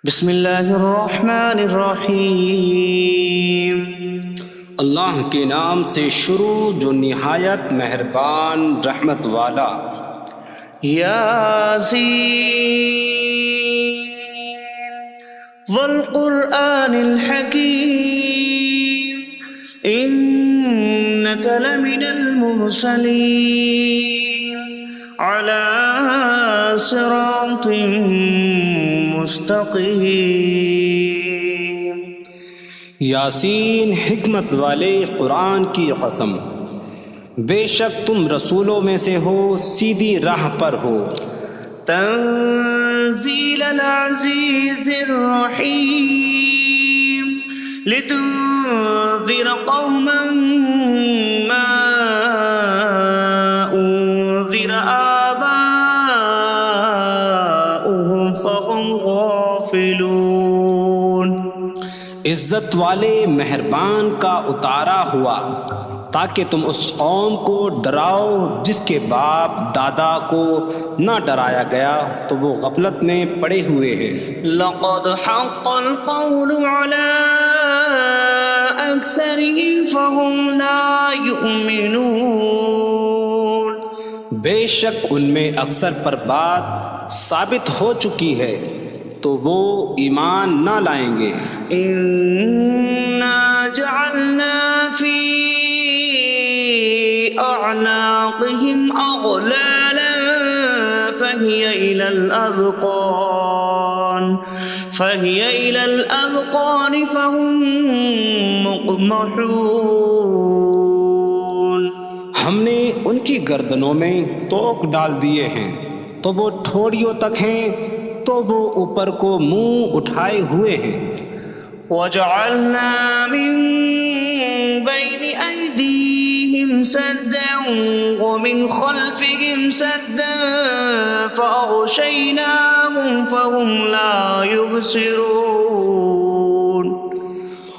بسم اللہ الرحمن الرحیم۔ اللہ کے نام سے شروع جو نہایت مہربان رحمت والا۔ یاسین والقرآن الحکیم انک لمن المرسلین علی صراط مستقیم۔ یاسین حکمت والے قرآن کی قسم، بے شک تم رسولوں میں سے ہو، سیدھی راہ پر ہو۔ تنزیل العزیز الرحیم لتنذر قوما ما انذر آباؤهم فهم غافلون۔ عزت والے مہربان کا اتارا ہوا تاکہ تم اس قوم کو ڈراؤ جس کے باپ دادا کو نہ ڈرایا گیا تو وہ غفلت میں پڑے ہوئے ہیں۔ لقد حق القول على أكثرهم فهم لا يؤمنون۔ بے شک ان میں اکثر پر بات ثابت ہو چکی ہے تو وہ ایمان نہ لائیں گے۔ إنا جعلنا في أعناقهم أغلالا فهي إلى الأذقان فهم مقمحون۔ ہم نے ان کی گردنوں میں توق ڈال دیے ہیں تو وہ ٹھوڑیوں تک ہیں، تو وہ اوپر کو منہ اٹھائے ہوئے ہیں۔ وجعلنا من بين أيديهم سدا ومن خلفهم سدا فأغشيناهم فهم لا يبصرون۔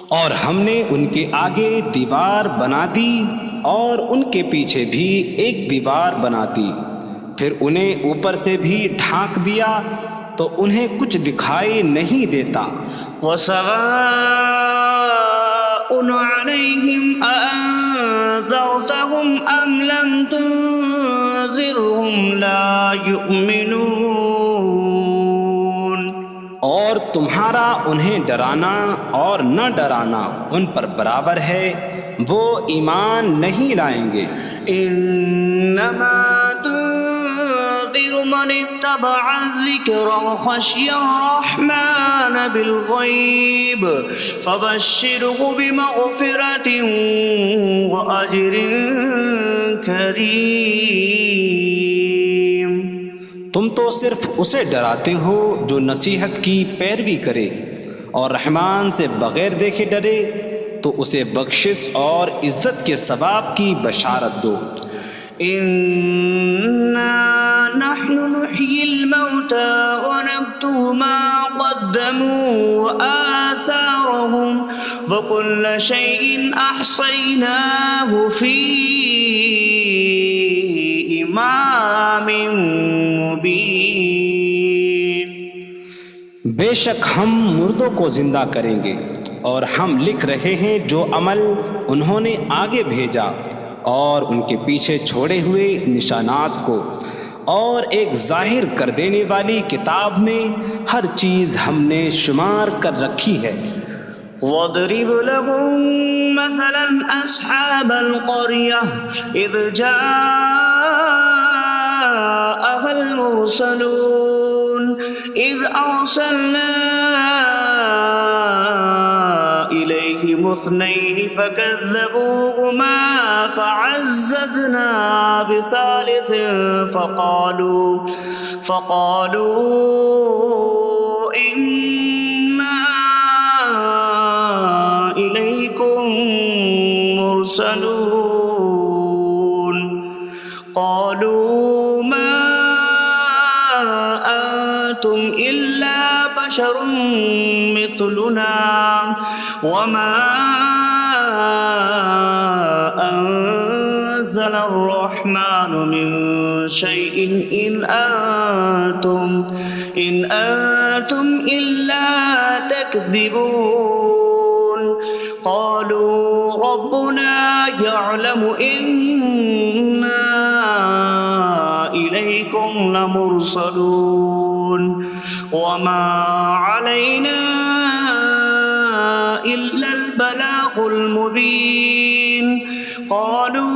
اور ہم نے ان کے آگے دیوار بنا دی اور ان کے پیچھے بھی ایک دیوار بنا دی، پھر انہیں اوپر سے بھی ڈھانک دیا تو انہیں کچھ دکھائی نہیں دیتا۔ وسواء عليهم أأنذرتهم أم لم تنذرهم لا يؤمنون۔ اور تمہارا انہیں ڈرانا اور نہ ڈرانا ان پر برابر ہے، وہ ایمان نہیں لائیں گے۔ انما تنذر من اتبع الذکر وخشی الرحمن بالغیب فبشره بمغفرة وأجر کریم۔ تم تو صرف اسے ڈراتے ہو جو نصیحت کی پیروی کرے اور رحمان سے بغیر دیکھے ڈرے، تو اسے بخشش اور عزت کے ثواب کی بشارت دو۔ انا نحن نحيي الموتى ونكتب ما قدموا وآثارهم وكل شيء أحصيناه في إمام مبين۔ بے شک ہم مردوں کو زندہ کریں گے اور ہم لکھ رہے ہیں جو عمل انہوں نے آگے بھیجا اور ان کے پیچھے چھوڑے ہوئے نشانات کو، اور ایک ظاہر کر دینے والی کتاب میں ہر چیز ہم نے شمار کر رکھی ہے۔ وَاضْرِبْ لَهُم مَّثَلًا أَصْحَابَ الْقَرْيَةِ إِذْ جَاءَهَا الْمُرْسَلُونَ إِذْ أَرْسَلْنَا إِلَيْهِمُ اثْنَيْنِ فَكَذَّبُوهُمَا فَعَزَّزْنَا بِثَالِثٍ فَقَالُوا إِنَّا إِلَيْكُمْ مُرْسَلُونَ۔ قَالُوا مَا أَنتُمْ إِلَّا بَشَرٌ مِثْلُنَا وَمَا أَنتُمْ نزل الرحمن من شيء إن أنتم إلا تكذبون قالوا ربنا يعلم إنا إليكم لمرسلون وما علينا إلا البلاغ المبين قالوا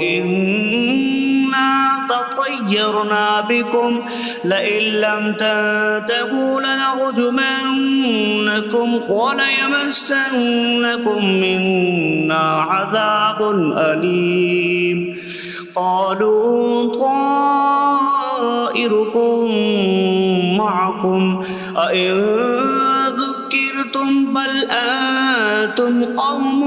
إنا تطيرنا بكم لئن لم تنتهوا لنرجمنكم وليمسنكم منا عذاب أليم قالوا طائركم معكم أئن ذكرتم بل أنتم قوم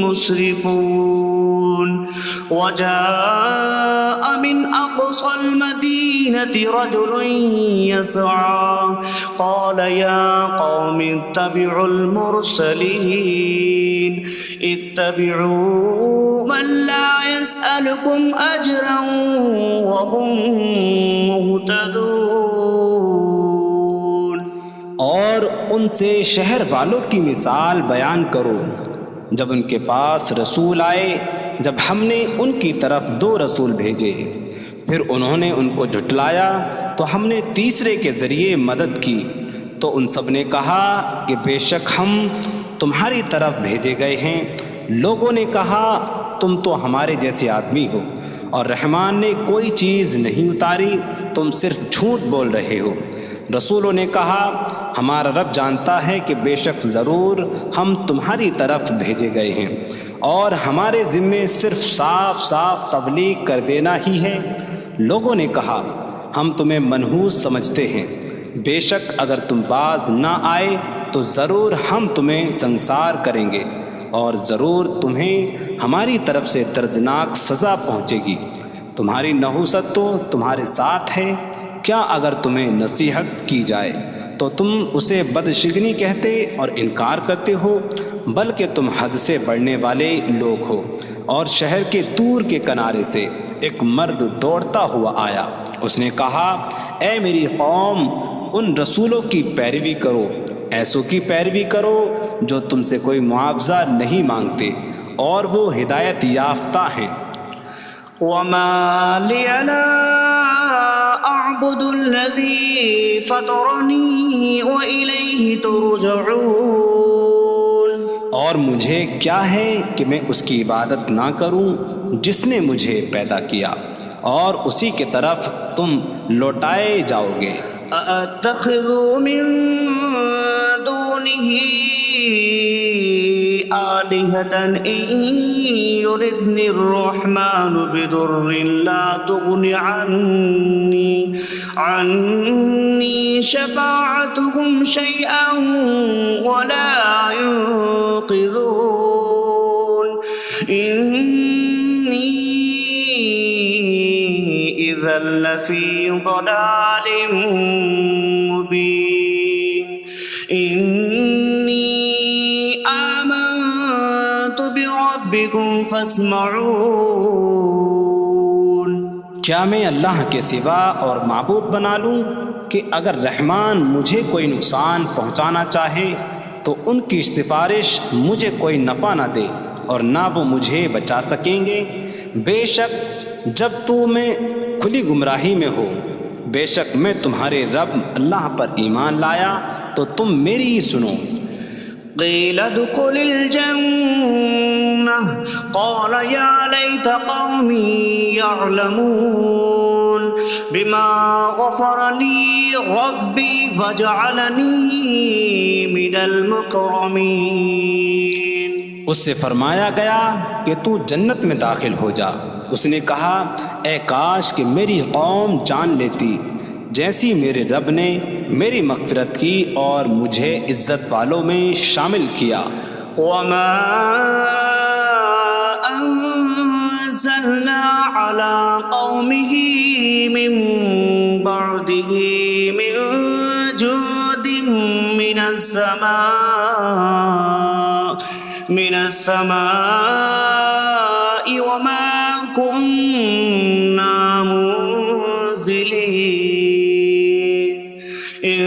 مسرفون وجاء من أقصى المدينة رجل يسعى قال يا قوم اتبعوا المرسلين اتبعوا من لا يسألكم أجرا وهم مهتدون اور ان سے شہر والوں کی مثال بیان کرو جب ان کے پاس رسول آئے جب ہم نے ان کی طرف 2 رسول بھیجے پھر انہوں نے ان کو جھٹلایا تو ہم نے تیسرے کے ذریعے مدد کی تو ان سب نے کہا کہ بے شک ہم تمہاری طرف بھیجے گئے ہیں لوگوں نے کہا تم تو ہمارے جیسے آدمی ہو اور رحمان نے کوئی چیز نہیں اتاری تم صرف جھوٹ بول رہے ہو رسولوں نے کہا ہمارا رب جانتا ہے کہ بے شک ضرور ہم تمہاری طرف بھیجے گئے ہیں اور ہمارے ذمے صرف صاف صاف تبلیغ کر دینا ہی ہے لوگوں نے کہا ہم تمہیں منحوس سمجھتے ہیں بے شک اگر تم باز نہ آئے تو ضرور ہم تمہیں سنسار کریں گے اور ضرور تمہیں ہماری طرف سے دردناک سزا پہنچے گی تمہاری نحوست تو تمہارے ساتھ ہے کیا اگر تمہیں نصیحت کی جائے تو تم اسے بدشگنی کہتے اور انکار کرتے ہو بلکہ تم حد سے بڑھنے والے لوگ ہو اور شہر کے دور کے کنارے سے ایک مرد دوڑتا ہوا آیا اس نے کہا اے میری قوم ان رسولوں کی پیروی کرو ایسوں کی پیروی کرو جو تم سے کوئی معاوضہ نہیں مانگتے اور وہ ہدایت یافتہ ہیں وما لي لا أعبد الذي فطرني وإليه ترجعون اور مجھے کیا ہے کہ میں اس کی عبادت نہ کروں جس نے مجھے پیدا کیا اور اسی کی طرف تم لوٹائے جاؤ گے أأتخذ من دونه آلهة إن يردني الرحمن بضر لا تغن عني شفاعتهم شيئا ولا ينقذون إني إذا لفي ضلال مبين إني آمنت بربكم فاسمعون کیا میں اللہ کے سوا اور معبود بنا لوں کہ اگر رحمان مجھے کوئی نقصان پہنچانا چاہے تو ان کی سفارش مجھے کوئی نفع نہ دے اور نہ وہ مجھے بچا سکیں گے بے شک جب میں کھلی گمراہی میں ہو بے شک میں تمہارے رب اللہ پر ایمان لایا تو تم میری ہی سنو قيل ادخل الجنة قال يا ليت قومي يعلمون بما غفر لي ربي فجعلني من المكرمين اس سے فرمایا گیا کہ تو جنت میں داخل ہو جا اس نے کہا اے کاش کہ میری قوم جان لیتی جیسی میرے رب نے میری مغفرت کی اور مجھے عزت والوں میں شامل کیا وما أنزلنا على قومه من بعده من جود من السماء من السماء وما كنا منزلين إن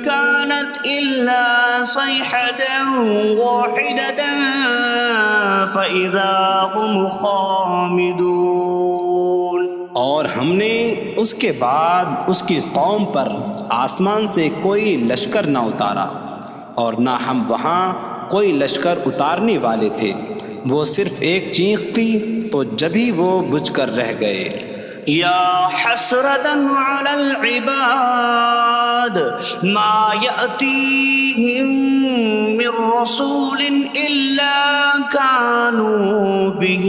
كانت إلا صيحة واحدة فإذا هم خامدون۔ اور ہم نے اس کے بعد اس کی قوم پر آسمان سے کوئی لشکر نہ اتارا، اور نہ ہم وہاں کوئی لشکر اتارنے والے تھے، وہ صرف ایک چیخ تھی تو جبھی وہ بجھ کر رہ گئے۔ یا حسرة على العباد ما يأتيهم من رسول إلا كانوا به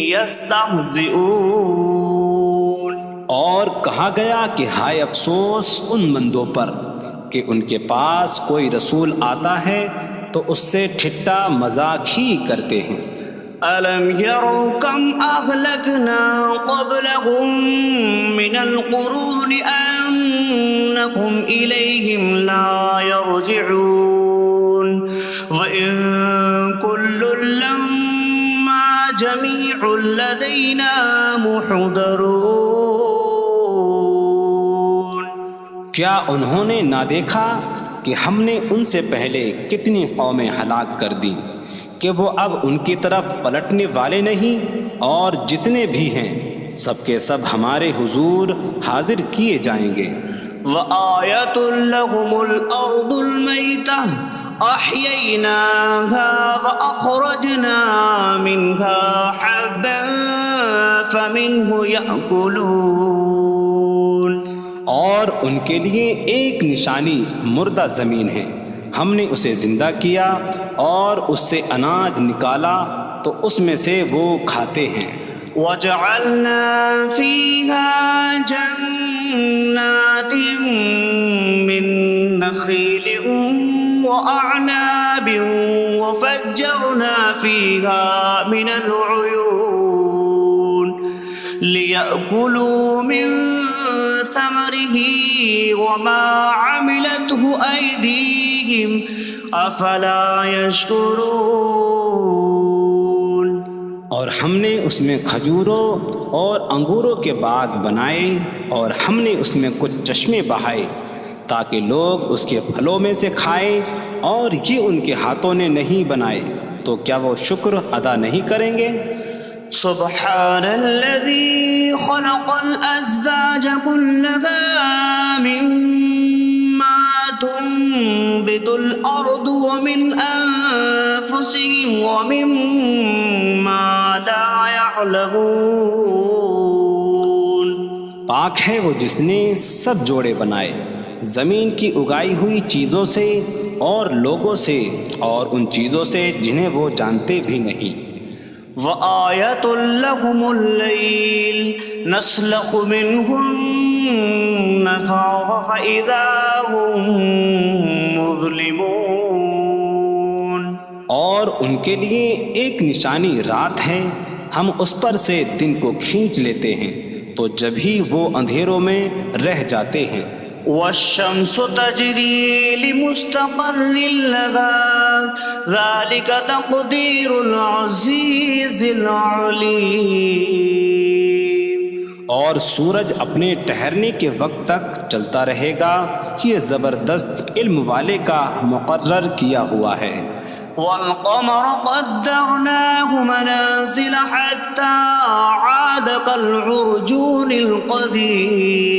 يستهزئون۔ اور کہا گیا کہ ہائے افسوس ان بندوں پر کہ ان کے پاس کوئی رسول آتا ہے تو اس سے ٹھٹا مذاق ہی کرتے ہیں۔ أَلَمْ يَرَوْا كَمْ أَهْلَكْنَا قَبْلَهُمْ مِنَ الْقُرُونِ أَنَّكُمْ إِلَيْهِمْ لَا يَرْجِعُونَ وَإِن كُلٌّ لَّمَّا جَمِيعٌ لَّدَيْنَا مُحْضَرُونَ۔ کیا انہوں نے نہ دیکھا کہ ہم نے ان سے پہلے کتنی قومیں ہلاک کر دیں کہ وہ اب ان کی طرف پلٹنے والے نہیں، اور جتنے بھی ہیں سب کے سب ہمارے حضور حاضر کیے جائیں گے۔ وَآيَةٌ لَّهُمُ الْأَرْضُ الْمَيْتَةُ أَحْيَيْنَاهَا وَأَخْرَجْنَا مِنْهَا حَبًّا فَمِنْهُ يَأْكُلُونَ۔ اور ان کے لیے ایک نشانی مردہ زمین ہے، ہم نے اسے زندہ کیا اور اس سے اناج نکالا تو اس میں سے وہ کھاتے ہیں۔ وَجَعَلْنَا فِيهَا جَنَّاتٍ مِّن نَّخِيلٍ وَأَعْنَابٍ وَفَجَّرْنَا فِيهَا مِنَ الْعُيُونِ لِيَأْكُلُوا مِن ثَمَرِهِ وَمَا عَمِلَتْهُ أَيْدِيهِمْ أَفَلَا يَشْكُرُونَ۔ اور ہم نے اس میں کھجوروں اور انگوروں کے باغ بنائے، اور ہم نے اس میں کچھ چشمے بہائے تاکہ لوگ اس کے پھلوں میں سے کھائیں، اور یہ ان کے ہاتھوں نے نہیں بنائے، تو کیا وہ شکر ادا نہیں کریں گے؟ سبحان الذي خلق الأزواج كلها مما تنبت الأرض ومن أنفسهم ومما لا يعلمون۔ پاک ہے وہ جس نے سب جوڑے بنائے زمین کی اگائی ہوئی چیزوں سے اور لوگوں سے اور ان چیزوں سے جنہیں وہ جانتے بھی نہیں۔ وَآيَةٌ لَّهُمُ اللَّيْلُ نَسْلَخُ مِنْهُ النَّهَارَ فَإِذَا هُم مُظْلِمُونَ۔ اور ان کے لیے ایک نشانی رات ہے، ہم اس پر سے دن کو کھینچ لیتے ہیں تو جبھی وہ اندھیروں میں رہ جاتے ہیں۔ وَالشَّمْسُ تَجْرِي لِمُسْتَقَرٍّ لَّهَا ذَلِكَ تَقْدِيرُ الْعَزِيزِ الْعَلِيمِ۔ اور سورج اپنے ٹھہرنے کے وقت تک چلتا رہے گا، یہ زبردست علم والے کا مقرر کیا ہوا ہے۔ وَالْقَمَرَ قَدَّرْنَاهُ مَنَازِلَ حَتَّى عَادَ كَالْعُرْجُونِ الْقَدِيمِ۔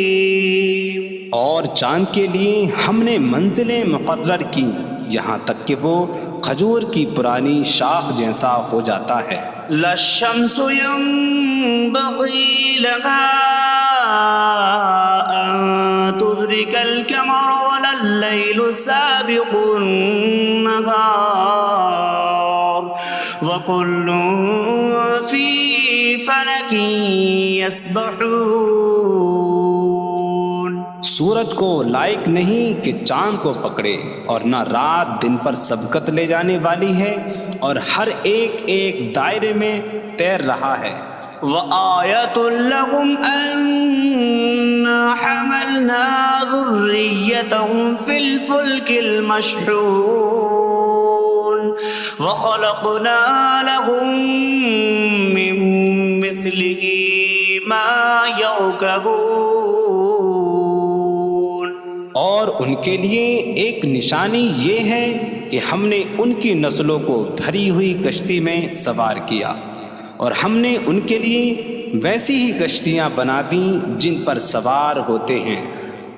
اور چاند کے لیے ہم نے منزلیں مقرر کی یہاں تک کہ وہ کھجور کی پرانی شاخ جیسا ہو جاتا ہے۔ لا الشمس ينبغي لها أن تدرك القمر ولا الليل سابق النهار وكل في فلك يسبحون۔ سورج کو لائق نہیں کہ چاند کو پکڑے، اور نہ رات دن پر سبقت لے جانے والی ہے، اور ہر ایک ایک دائرے میں تیر رہا ہے۔ وَآيَةٌ لَّهُمْ أَنَّا حَمَلْنَا ذُرِّيَّتَهُمْ فِي الْفُلْكِ الْمَشْحُونِ۔ وخلقنا لهم من مثله ما يركبون. اور ان کے لیے ایک نشانی یہ ہے کہ ہم نے ان کی نسلوں کو بھری ہوئی کشتی میں سوار کیا، اور ہم نے ان کے لیے ویسی ہی کشتیاں بنا دیں جن پر سوار ہوتے ہیں.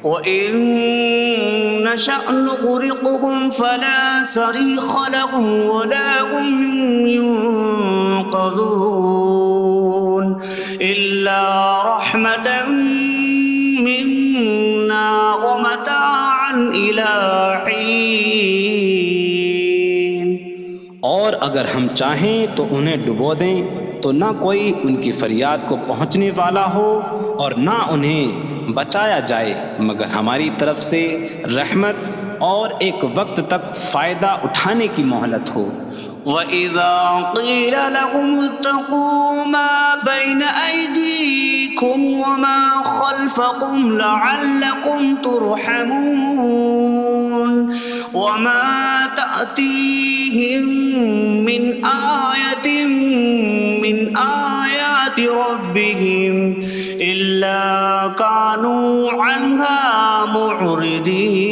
وَإِن نَّشَأْ نُغْرِقْهُمْ فَلَا صَرِيخَ لَهُمْ وَلَا هُمْ يُنقَذُونَ إِلَّا رَحْمَةً مِّنَّا وَمَتَاعًا إِلَىٰ حِينٍ. اور اگر ہم چاہیں تو انہیں ڈبو دیں تو نہ کوئی ان کی فریاد کو پہنچنے والا ہو اور نہ انہیں بچایا جائے مگر ہماری طرف سے رحمت اور ایک وقت تک فائدہ اٹھانے کی مہلت ہو. وَإِذَا قِيلَ لَهُمُ اتَّقُوا مَا بَيْنَ أَيْدِيكُمْ وَمَا خَلْفَكُمْ لَعَلَّكُمْ تُرْحَمُونَ وَمَا تَأْتِيهِم مِّنْ آيَةٍ مِّنْ آيَاتِ رَبِّهِمْ إِلَّا كَانُوا عَنْهَا مُعْرِضِينَ.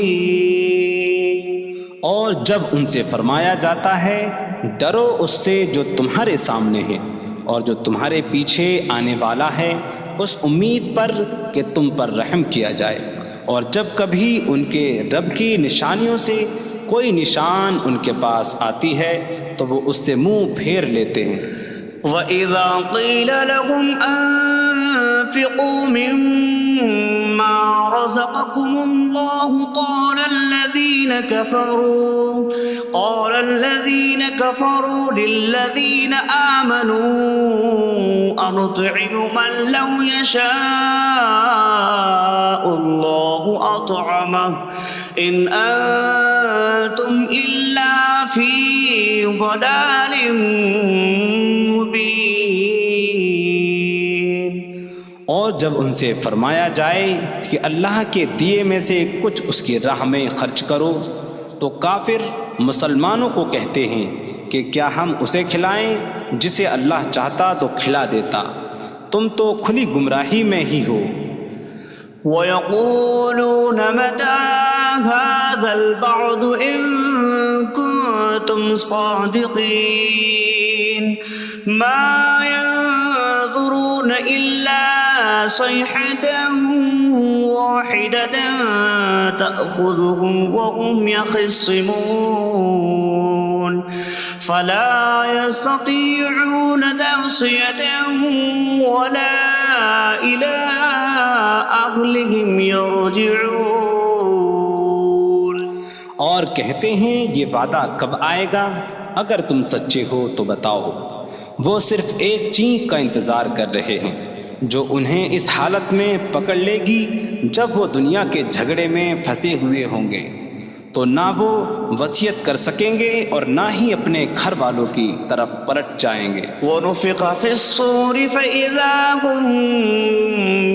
اور جب ان سے فرمایا جاتا ہے ڈرو اس سے جو تمہارے سامنے ہے اور جو تمہارے پیچھے آنے والا ہے، اس امید پر کہ تم پر رحم کیا جائے، اور جب کبھی ان کے رب کی نشانیوں سے کوئی نشان ان کے پاس آتی ہے تو وہ اس سے منہ پھیر لیتے ہیں. وَإِذَا قِيلَ لَهُمْ أَنفِقُوا مِمَّا رَزَقَكُمُ اللَّهُ قَالَ الَّذِينَ كَفَرُوا لِلَّذِينَ آمَنُوا أَنُطْعِمُ مَن لَّوْ يَشَاءُ اللَّهُ أَطْعَمَهُ إِنْ أَنتُمْ إِلَّا فِي ضَلَالٍ مبین. اور جب ان سے فرمایا جائے کہ اللہ کے دیے میں سے کچھ اس کی راہ میں خرچ کرو تو کافر مسلمانوں کو کہتے ہیں کہ کیا ہم اسے کھلائیں جسے اللہ چاہتا تو کھلا دیتا، تم تو کھلی گمراہی میں ہی ہو. وَيَقُولُونَ مَتَىٰ هَٰذَا الْوَعْدُ إِن كُنتُمْ صَادِقِينَ مَا يَنظُرُونَ إِلَّا صَيْحَةً وَاحِدَةً تَأْخُذُهُمْ وَهُمْ يَخِصِّمُونَ فَلَا يَسْتَطِيعُونَ تَوْصِيَةً وَلَا إِلَىٰ أَهْلِهِمْ يَرْجِعُونَ. اور کہتے ہیں یہ وعدہ کب آئے گا؟ اگر تم سچے ہو تو بتاؤ. وہ صرف ایک چینک کا انتظار کر رہے ہیں جو انہیں اس حالت میں پکڑ لے گی جب وہ دنیا کے جھگڑے میں پھنسے ہوئے ہوں گے، تو نہ وہ وصیت کر سکیں گے اور نہ ہی اپنے گھر والوں کی طرف پلٹ جائیں گے. وَنُفِخَ فِي الصُّورِ فَإِذَا هُم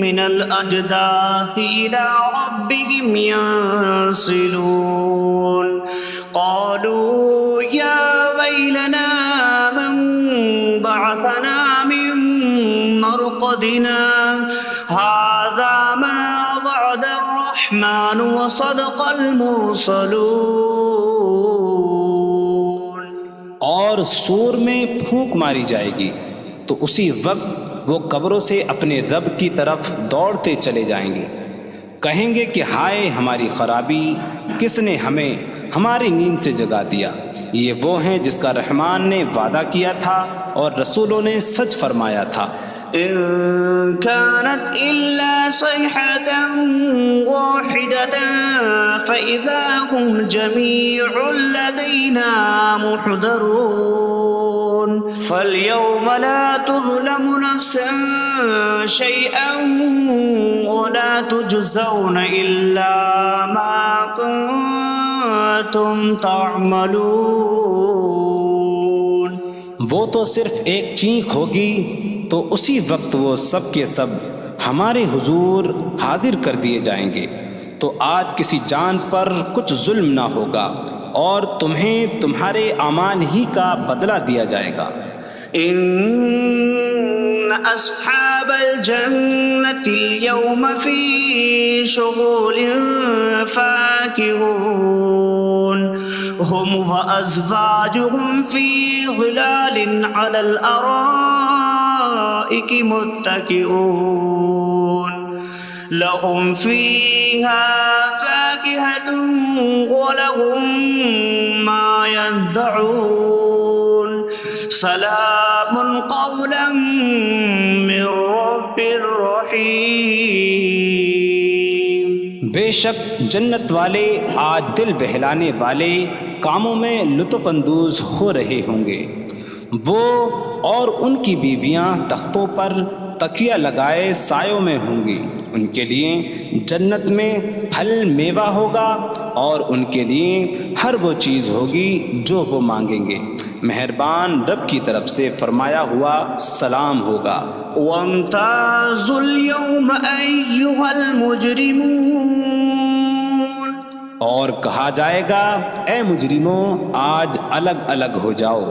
مِّنَ الْأَجْدَاثِ إِلَىٰ رَبِّهِمْ يَنسِلُونَ قَالُوا يَا وَيْلَنَا مَن بَعَثَنَا مِن مَّرْقَدِنَا هَٰذَا مَا وَعَدَ الرَّحْمَٰنُ وَصَدَقَ الْمُرْسَلُونَ. اور سور میں پھونک ماری جائے گی تو اسی وقت وہ قبروں سے اپنے رب کی طرف دوڑتے چلے جائیں گے، کہیں گے کہ ہائے ہماری خرابی، کس نے ہمیں ہماری نیند سے جگا دیا. یہ وہ ہیں جس کا رحمان نے وعدہ کیا تھا اور رسولوں نے سچ فرمایا تھا. إن كانت إلا صيحة واحدة فإذا هم جميع لدينا محضرون فاليوم لا تظلم نفس شيئا ولا تجزون إلا ما كنتم تعملون. وہ تو صرف ایک چینک ہوگی تو اسی وقت وہ سب کے سب ہمارے حضور حاضر کر دیے جائیں گے، تو آج کسی جان پر کچھ ظلم نہ ہوگا اور تمہیں تمہارے اعمال ہی کا بدلہ دیا جائے گا۔ إن أصحاب الجنة اليوم في شغل فاكهون هم وأزواجهم في ظلال على الأرائك متكئون لهم فيها فاكهة ولهم ما يدعون سلام قولا من رب رحیم۔ بے شک جنت والے آج دل بہلانے والے کاموں میں لطف اندوز ہو رہے ہوں گے۔ وہ اور ان کی بیویاں تختوں پر تکیہ لگائے سایوں میں ہوں گی۔ ان کے لیے جنت میں پھل میوہ ہوگا اور ان کے لیے ہر وہ چیز ہوگی جو وہ مانگیں گے۔ مہربان رب کی طرف سے فرمایا ہوا سلام ہوگا۔ وامتازوا اليوم أيها المجرمون، اور کہا جائے گا اے مجرموں آج الگ الگ ہو جاؤ۔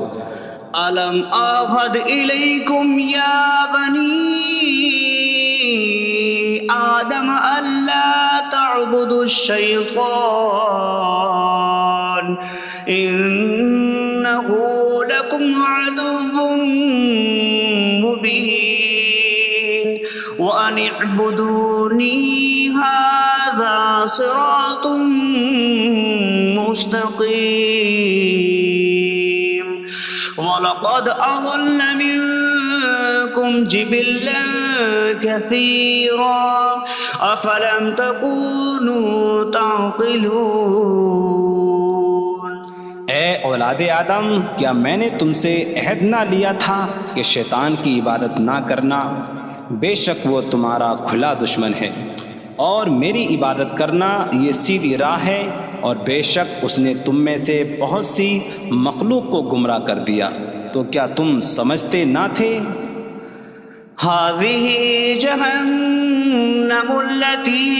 ألم أعهد إليكم يا بني آدم ألا تعبدوا الشيطان إنه لكم عدو مبين وأن اعبدوني هذا صراط مستقيم وَلَقَدْ أَضَلَّ مِنكُمْ جِبِلًّا كَثِيرًا أَفَلَمْ تَكُونُوا تَعْقِلُونَ۔ اے اولاد آدم، کیا میں نے تم سے عہد نہ لیا تھا کہ شیطان کی عبادت نہ کرنا؟ بے شک وہ تمہارا کھلا دشمن ہے، اور میری عبادت کرنا یہ سیدھی راہ ہے، اور بے شک اس نے تم میں سے بہت سی مخلوق کو گمراہ کر دیا، تو کیا تم سمجھتے نہ تھے؟ هذه جهنم التي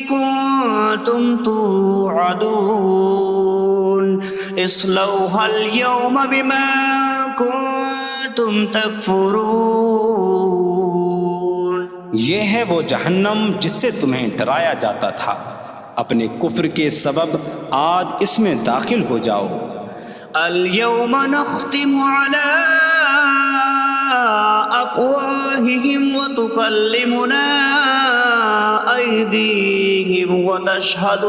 كنتم توعدون اصلوها اليوم بما كنتم تكفرون۔ یہ ہے وہ جہنم جس سے تمہیں ڈرایا جاتا تھا، اپنے کفر کے سبب آج اس میں داخل ہو جاؤ۔ اليوم نختم على أفواههم وتكلمنا أيديهم وتشهد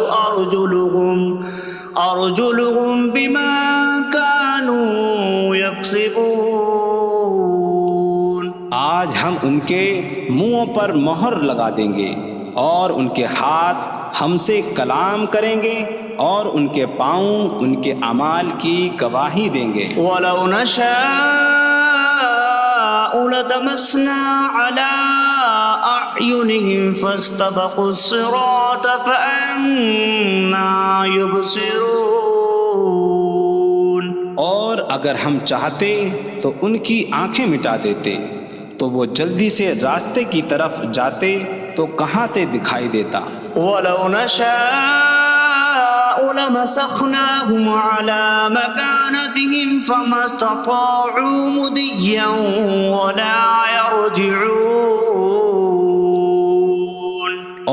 أرجلهم بما كانوا يكسبون۔ آج ہم ان کے منہوں پر مہر لگا دیں گے، اور ان کے ہاتھ ہم سے کلام کریں گے، اور ان کے پاؤں ان کے اعمال کی گواہی دیں گے۔ وَلَوْ نَشَاءُ لَطَمَسْنَا عَلَىٰ أَعْيُنِهِمْ فَاسْتَبَقُوا الصِّرَاطَ فَأَنَّىٰ يُبْصِرُونَ۔ اور اگر ہم چاہتے تو ان کی آنکھیں مٹا دیتے، تو وہ جلدی سے راستے کی طرف جاتے تو کہاں سے دکھائی دیتا۔ وَلَوْ نَشَاءُ لَمَسَخْنَاهُمْ عَلَىٰ مَكَانَتِهِمْ فَمَا اسْتَطَاعُوا مُضِيًّا وَلَا يَرْجِعُونَ۔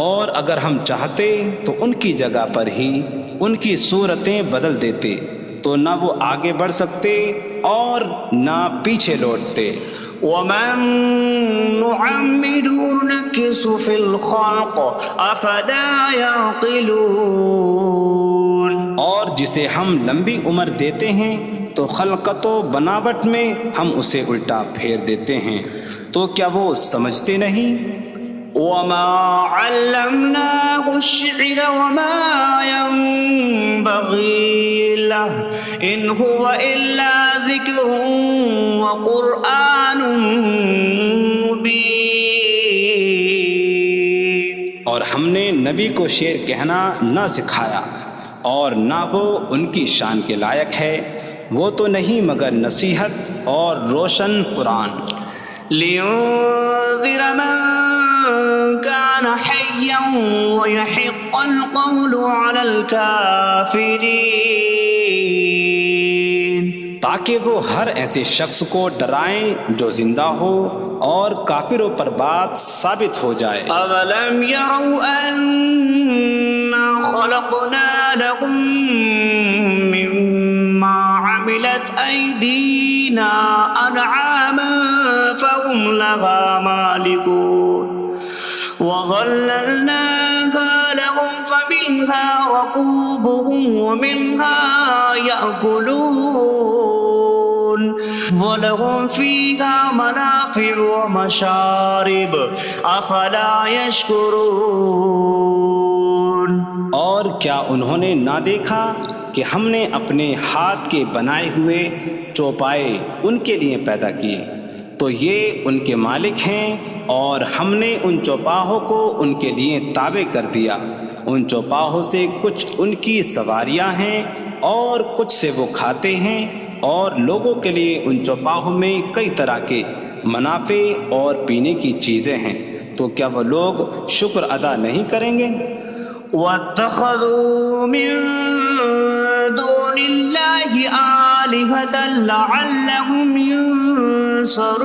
اور اگر ہم چاہتے تو ان کی جگہ پر ہی ان کی صورتیں بدل دیتے، تو نہ وہ آگے بڑھ سکتے اور نہ پیچھے لوٹتے۔ وَمَن نُّعَمِّرْهُ نُنَكِّسْهُ فِي الْخَلْقِ أَفَلَا يَعْقِلُونَ۔ اور جسے ہم لمبی عمر دیتے ہیں تو خلقت و بناوٹ میں ہم اسے الٹا پھیر دیتے ہیں، تو کیا وہ سمجھتے نہیں؟ وَمَا عَلَّمْنَاهُ الشِّعْرَ وَمَا يَنبَغِي لَهُ إِنْ هُوَ إِلَّا ذِكْرٌ وَقُرْآنٌ مُبِينٌ۔ اور ہم نے نبی کو شعر کہنا نہ سکھایا، اور نہ وہ ان کی شان کے لائق ہے، وہ تو نہیں مگر نصیحت اور روشن قرآن۔ لِيُنذِرَ مَن كَانَ حَيًّا حيا ويحق القول على الكافرين تاکہ وہ ہر ایسے شخص کو ڈرائیں جو زندہ ہو اور کافروں پر بات ثابت ہو جائے۔ أولم يروا أنا خلقنا لهم مما عملت أيدينا أنعاما فهم لها مالكون وظللناها لهم فمنها ركوبهم ومنها يأكلون وَلَهُمْ فِيهَا مَنَافِعُ وَمَشَارِبُ أَفَلَا يَشْكُرُونَ۔ اور کیا انہوں نے نہ دیکھا کہ ہم نے اپنے ہاتھ کے بنائے ہوئے چوپائے ان کے لیے پیدا کیے، تو یہ ان کے مالک ہیں، اور ہم نے ان چوپاہوں کو ان کے لیے تابع کر دیا۔ ان چوپاہوں سے کچھ ان کی سواریاں ہیں اور کچھ سے وہ کھاتے ہیں، اور لوگوں کے لیے ان چوپاہوں میں کئی طرح کے منافع اور پینے کی چیزیں ہیں، تو کیا وہ لوگ شکر ادا نہیں کریں گے؟ وَاتَّخَذُوا مِن دُونِ اللَّهِ آلِهَةً لَعَلَّهُمْ يُنصَرُونَ۔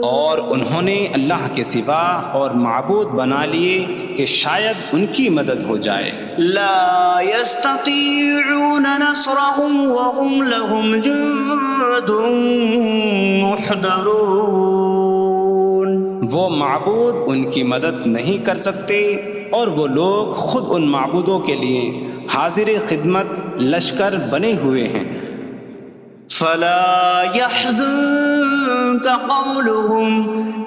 اور انہوں نے اللہ کے سوا اور معبود بنا لیے کہ شاید ان کی مدد ہو جائے۔ لا يستطيعون نصرهم وهم لهم جند محضرون۔ وہ معبود ان کی مدد نہیں کر سکتے، اور وہ لوگ خود ان معبودوں کے لیے حاضر خدمت لشکر بنے ہوئے ہیں۔ فلا يحزنك قولهم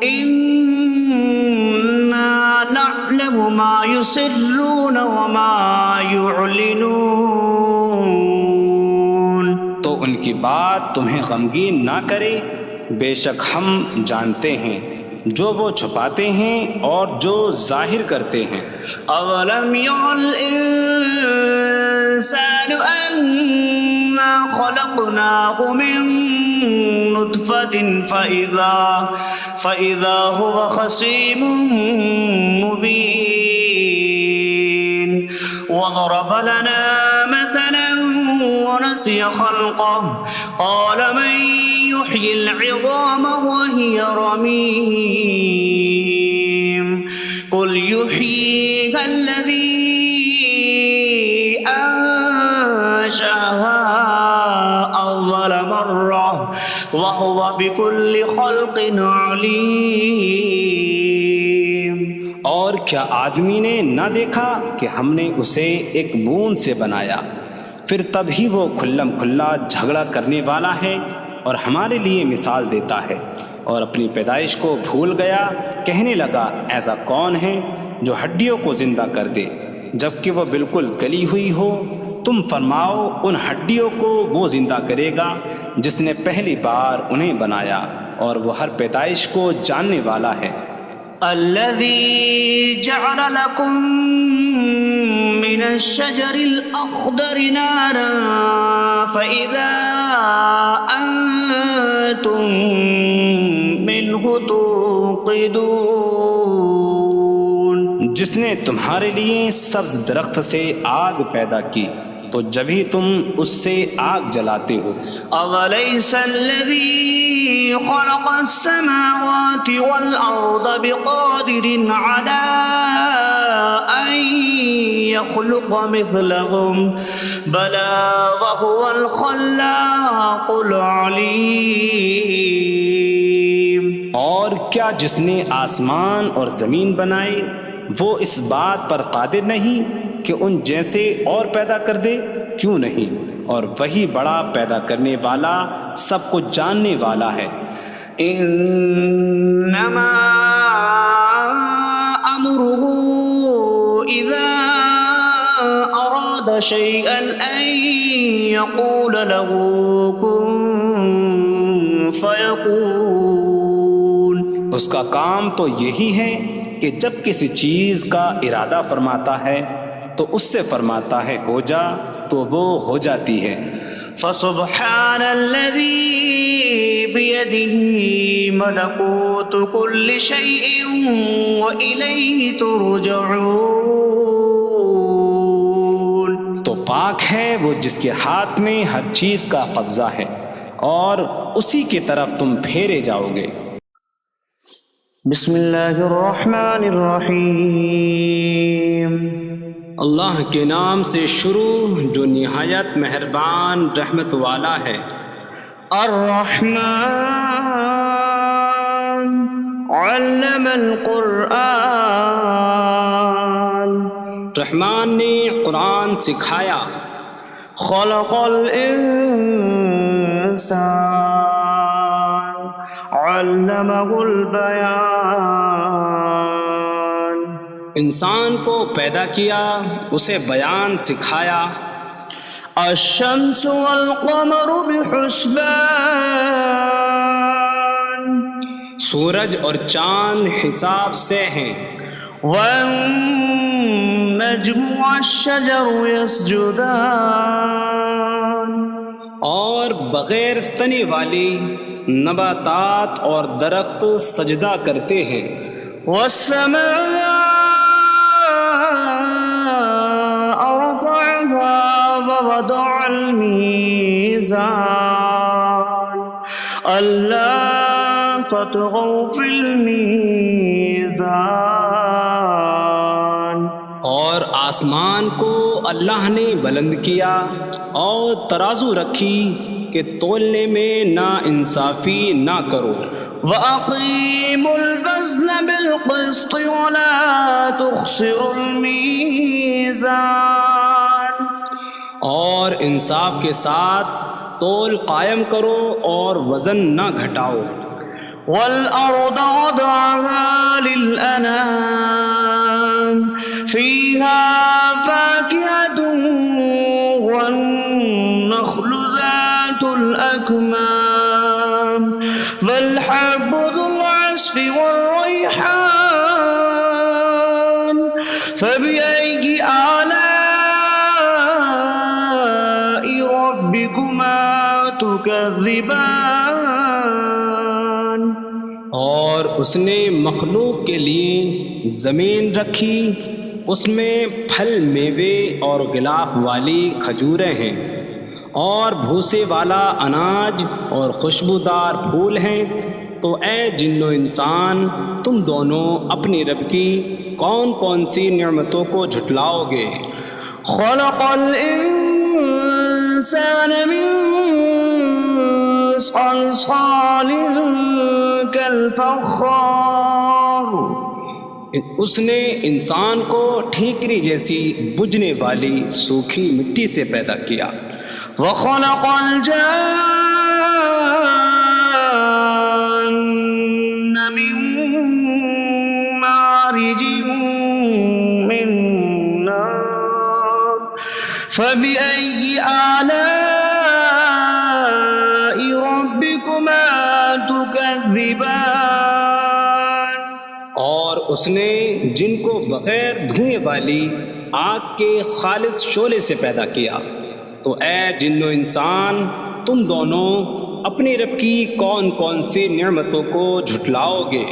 إنا نعلم ما يسرون وما يعلنون۔ تو ان کی بات تمہیں غمگین نہ کرے، بے شک ہم جانتے ہیں جو وہ چھپاتے ہیں اور جو ظاہر کرتے ہیں۔ اولم ير الانسان انا خلقناه من نطفة فإذا هو خصيم مبين وضرب لنا مثلا ونسي خلقه قال من يحيي العظام وهي رميم قل يحييها الذي أنشأها أول مرة وهو بكل خلق عليم۔ اور کیا آدمی نے نہ دیکھا کہ ہم نے اسے ایک بوند سے بنایا، پھر تب ہی وہ کھلم کھلا جھگڑا کرنے والا ہے اور ہمارے لیے مثال دیتا ہے، اور اپنی پیدائش کو بھول گیا، کہنے لگا ایسا کون ہے جو ہڈیوں کو زندہ کر دے جبکہ وہ بالکل گلی ہوئی ہو؟ تم فرماؤ ان ہڈیوں کو وہ زندہ کرے گا جس نے پہلی بار انہیں بنایا، اور وہ ہر پیدائش کو جاننے والا ہے۔ الذي جعل لكم من الشجر الأخضر نارا فإذا أنتم منه توقدون۔ جس نے تمہارے لیے سبز درخت سے آگ پیدا کی تو جبھی تم اس سے آگ جلاتے ہو۔ أَوَلَيْسَ الَّذِي خَلَقَ السَّمَاوَاتِ وَالْأَرْضَ بِقَادِرٍ عَلَىٰ أَن يَخْلُقَ مِثْلَهُم بَلَىٰ وَهُوَ الْخَلَّاقُ الْعَلِيمُ۔ اور کیا جس نے آسمان اور زمین بنائے وہ اس بات پر قادر نہیں کہ ان جیسے اور پیدا کر دے؟ کیوں نہیں، اور وہی بڑا پیدا کرنے والا سب کچھ جاننے والا ہے۔ انما امره اذا اراد شيئا ان يقول له كن فيكون۔ اس کا کام تو یہی ہے کہ جب کسی چیز کا ارادہ فرماتا ہے تو اس سے فرماتا ہے ہو جا، تو وہ ہو جاتی ہے۔ فسبحان الذي بيده ملكوت كل شيء وإليه ترجعون. تو پاک ہے وہ جس کے ہاتھ میں ہر چیز کا قبضہ ہے اور اسی کی طرف تم پھیرے جاؤ گے. بسم اللہ الرحمن الرحیم. اللہ کے نام سے شروع جو نہایت مہربان رحمت والا ہے. الرحمن علم القرآن. رحمان نے قرآن سکھایا. خلق الانسان علمہ البیان. انسان کو پیدا کیا اسے بیان سکھایا. الشمس والقمر بحسبان. سورج اور چاند حساب سے ہیں. والنجم والشجر يسجدان. اور بغیر تنے والی نباتات اور درخت سجدہ کرتے ہیں. والسماء رفعها ووضع الميزان ألا تطغوا في الميزان. اور آسمان کو اللہ نے بلند کیا اور ترازو رکھی کہ تولنے میں نا انصافی نہ کرو. وَأَقِيمُوا الْوَزْنَ بِالْقِسْطِ وَلَا تُخْسِرُوا الْمِيزَانَ. اور انصاف کے ساتھ تول قائم کرو اور وزن نہ گھٹاؤ. وَالْأَرْضَ وَضَعَهَا لِلْأَنَامِ فِيهَا فَاكِهَةٌ وَالنَّخْلُ ذَاتُ الْأَكْمَامِ وَالْحَبُّ ذُو الْعَصْفِ وَالرَّيْحَانُ فَبِأَيِّ آلَاءِ رَبِّكُمَا تُكَذِّبَانِ. اور اس نے مخلوق کے لیے زمین رکھی، اس میں پھل میوے اور غلاف والی کھجوریں ہیں اور بھوسے والا اناج اور خوشبودار پھول ہیں. تو اے جن و انسان تم دونوں اپنی رب کی کون کون سی نعمتوں کو جھٹلاؤ گے. خلق الانسان من صلصال کالفخار. اس نے انسان کو ٹھیکری جیسی بجھنے والی سوکھی مٹی سے پیدا کیا. وخلق الجان من مارج من نار فبأي آلاء ربكما تكذبان. اور اس نے جن کو بغیر دھوئیں والی آگ کے خالص شعلے سے پیدا کیا. تو اے جن و انسان تم دونوں اپنی رب کی کون کون سی نعمتوں کو جھٹلاؤ گے.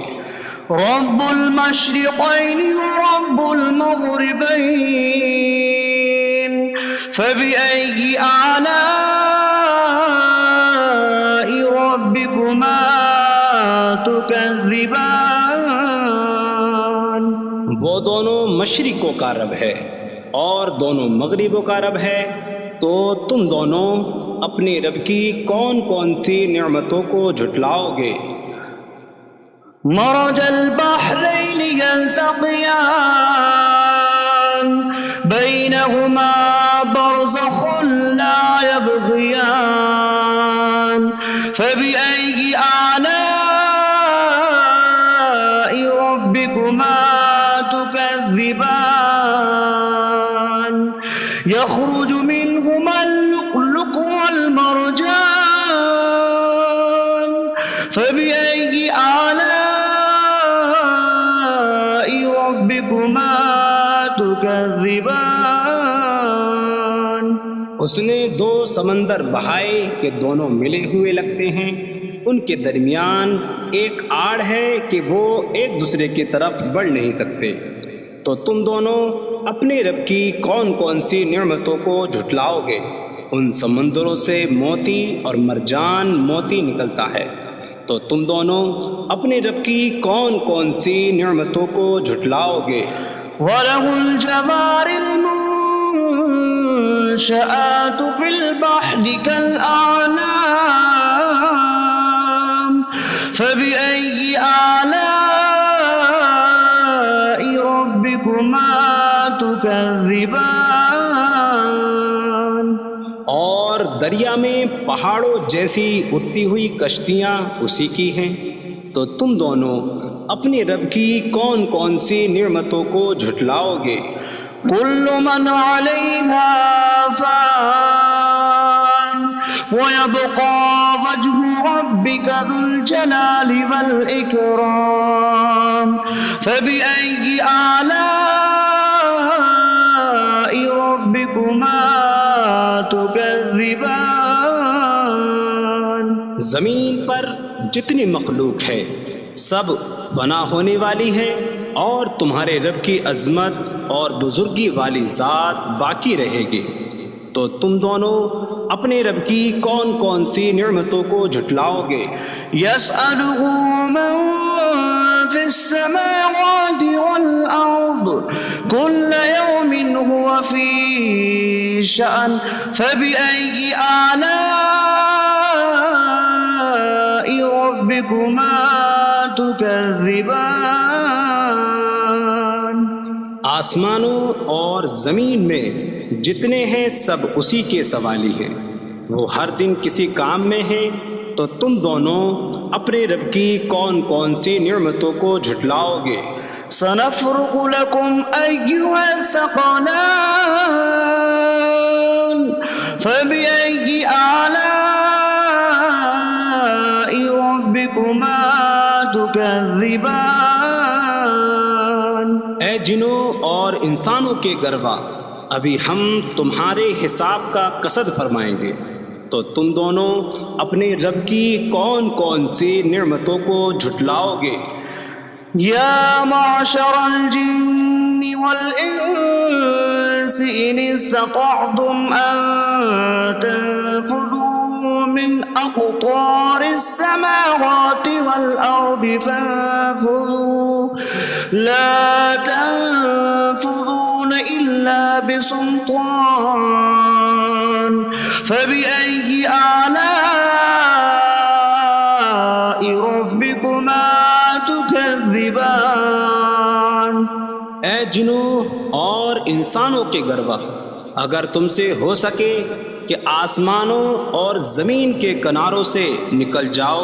رب المشرقین ورب المغربین فبأي آلاء ربكما تكذبان. وہ دونوں مشرقوں کا رب ہے اور دونوں مغربوں کا رب ہے. تو تم دونوں اپنی رب کی کون کون سی نعمتوں کو جھٹلاؤ گے. مرج البحرین یلتقیان بینہما برزخ لا یبغیان فبأي آلاء ربكما تكذبان. يخرج منهما اللؤلؤ والمرجان فبأي آلاء ربكما تكذبان. اس نے دو سمندر بہائے کہ دونوں ملے ہوئے لگتے ہیں، ان کے درمیان ایک آڑ ہے کہ وہ ایک دوسرے کی طرف بڑھ نہیں سکتے، تو تم دونوں اپنے رب کی کون کون سی نعمتوں کو جھٹلاؤ گے؟ ان سمندروں سے موتی اور مرجان موتی نکلتا ہے، تو تم دونوں اپنے رب کی کون کون سی نعمتوں کو جھٹلاؤ گے؟ وَلَهُ الْجَوَارِ الْمُنشَآتُ فِي الْبَحْرِ كَالْأَعْلَامِ فَبِأَيِّ آلَاءِ رَبِّكُمَا تُكَذِّبَانِ۔ اور دریا میں پہاڑوں جیسی اڑتی ہوئی کشتیاں اسی کی ہیں، تو تم دونوں اپنے رب کی کون کون سی نعمتوں کو جھٹلاؤ گے؟ كُلُّ مَنْ عَلَيْهَا فَانٍ وَيَبْقَى وَجْهُ رَبِّكَ ذُو الْجَلَالِ وَالْإِكْرَامِ فَبِأَيِّ آلَاءِ رَبِّكُمَا تُكَذِّبَانِ۔ زمین پر جتنی مخلوق ہے سب فنا ہونے والی ہے، اور تمہارے رب کی عظمت اور بزرگی والی ذات باقی رہے گی، تو تم دونوں اپنے رب کی کون کون سی نعمتوں کو جھٹلاؤ گے؟ يَسْأَلُهُ مَن فِي السَّمَاوَاتِ وَالْأَرْضِ كُلَّ يَوْمٍ هُوَ فِي شَأْنٍ فَبِأَيِّ آلَاءِ رَبِّكُمَا تُكَذِّبَانِ۔ آسمانوں اور زمین میں جتنے ہیں سب اسی کے سوالی ہیں، وہ ہر دن کسی کام میں ہیں، تو تم دونوں اپنے رب کی کون کون سی نعمتوں کو جھٹلاؤ گے؟ سَنَفْرُغُ لَكُمْ أَيُّهَ الثَّقَلَانِ فَبِأَيِّ آلَاءِ رَبِّكُمَا تُكَذِّبَانِ۔ اے جنوں اور انسانوں کے گروہ، ابھی ہم تمہارے حساب کا قصد فرمائیں گے، تو تم دونوں اپنے رب کی کون کون سی نعمتوں کو جھٹلاؤ گے؟ یا معشر الجن والانس ان استطعتم ان تنفذوا من اقطار السماوات والارض فانفذوا لا تنفذون الا بسلطان فبأي آلاء ربكما تكذبان۔ اے جنوں اور انسانوں کے گروہ، اگر تم سے ہو سکے کہ آسمانوں اور زمین کے کناروں سے نکل جاؤ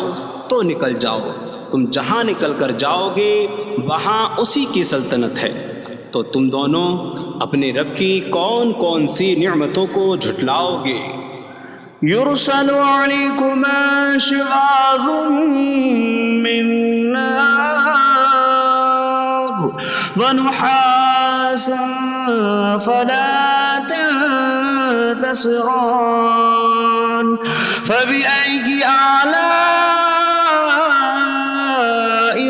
تو نکل جاؤ، تم جہاں نکل کر جاؤ گے وہاں اسی کی سلطنت ہے، تو تم دونوں اپنے رب کی کون کون سی نعمتوں کو جھٹلاؤ گے؟ يرسل عليكما شواظ من نار ونحاسا فلا تنتصران فبأي آلاء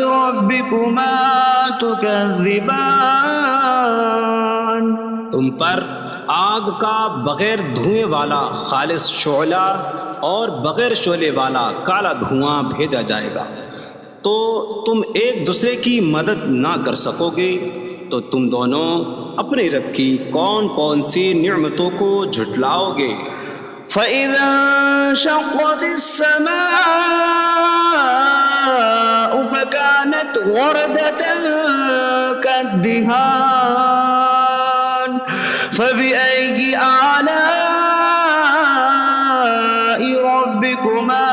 ربكما تكذبان۔ تم پر آگ کا بغیر دھوئیں والا خالص شعلہ اور بغیر شعلے والا کالا دھواں بھیجا جائے گا، تو تم ایک دوسرے کی مدد نہ کر سکو گے، تو تم دونوں اپنے رب کی کون کون سی نعمتوں کو جھٹلاؤ گے؟ فَإِذَا انشَقَّتِ السَّمَاءُ فَكَانَتْ وَرْدَةً كَالدِّهَانِ فَبِأَيِّ آلَاءِ رَبِّكُمَا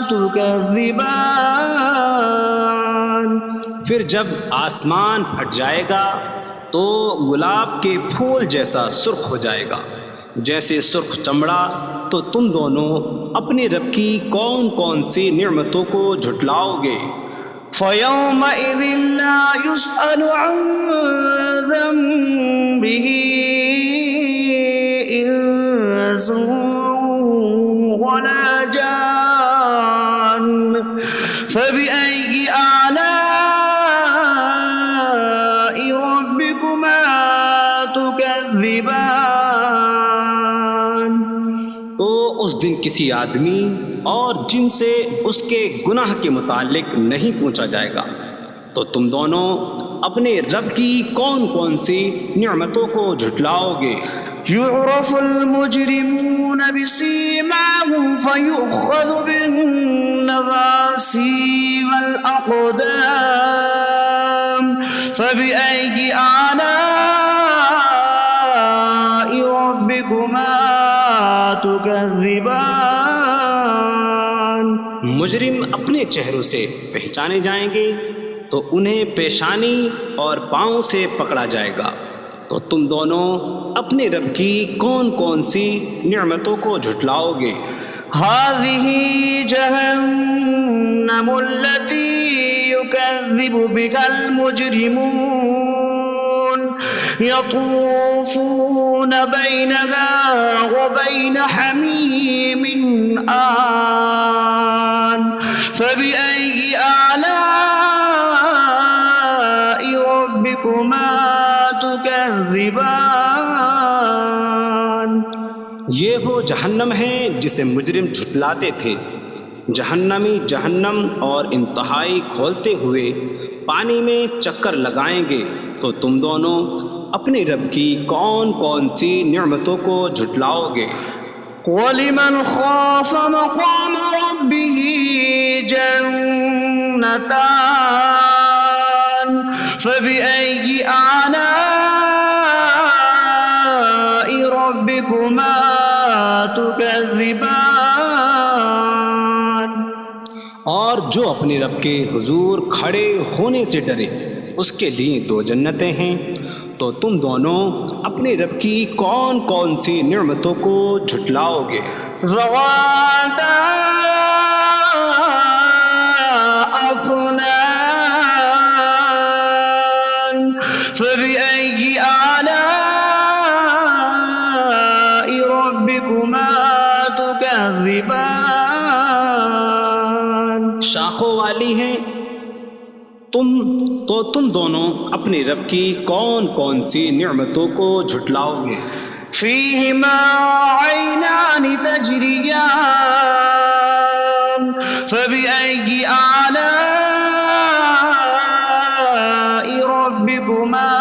تُكَذِّبَانِ۔ پھر جب آسمان پھٹ جائے گا تو گلاب کے پھول جیسا سرخ ہو جائے گا جیسے سرخ چمڑا، تو تم دونوں اپنے رب کی کون کون سی نعمتوں کو جھٹلاؤ گے؟ فَيَوْمَئِذٍ لَا يُسْأَلُ عَنْ ذَنبِهِ إِنسٌ فبأي آلاء ربكما تكذبان؟ تو اس دن کسی آدمی اور جن سے اس کے گناہ کے متعلق نہیں پوچھا جائے گا، تو تم دونوں اپنے رب کی کون کون سی نعمتوں کو جھٹلاؤ گے؟ يعرف المجرمون بسيماهم فيؤخذ بالنواصي والأقدام فبأي آلاء ربكما تكذبان؟ مجرم اپنے چہروں سے پہچانے جائیں گے تو انہیں پیشانی اور پاؤں سے پکڑا جائے گا، تو تم دونوں اپنے رب کی کون کون سی نعمتوں کو جھٹلاؤ گے؟ هذه جهنم التي يكذب بها المجرمون يطوفون بينها وبين حميم آن فبأي آلاء ربكما تكذبان؟ یہ وہ جہنم ہے جسے مجرم جھٹلاتے تھے۔ جہنمی جہنم اور انتہائی کھولتے ہوئے پانی میں چکر لگائیں گے، تو تم دونوں اپنے رب کی کون کون سی نعمتوں کو جھٹلاؤ گے؟ وَلِمَنْ خَافَ مَقَامَ رَبِّهِ جَنَّتَانِ فَبِأَيِّ آلَاءِ رَبِّكُمَا تُكَذِّبَانِ؟ اور جو اپنے رب کے حضور کھڑے ہونے سے ڈرے، اس کے لیے دو جنتیں ہیں، تو تم دونوں اپنے رب کی کون کون سی نعمتوں کو جھٹلاؤ گے؟ ذواتا أفنان فبأي آلاء ربكما تكذبان؟ شاخوں والی ہیں تم دونوں اپنے رب کی کون کون سی نعمتوں کو جھٹلاؤ گے؟ فيهما عينان تجريان فبأي آلاء ربكما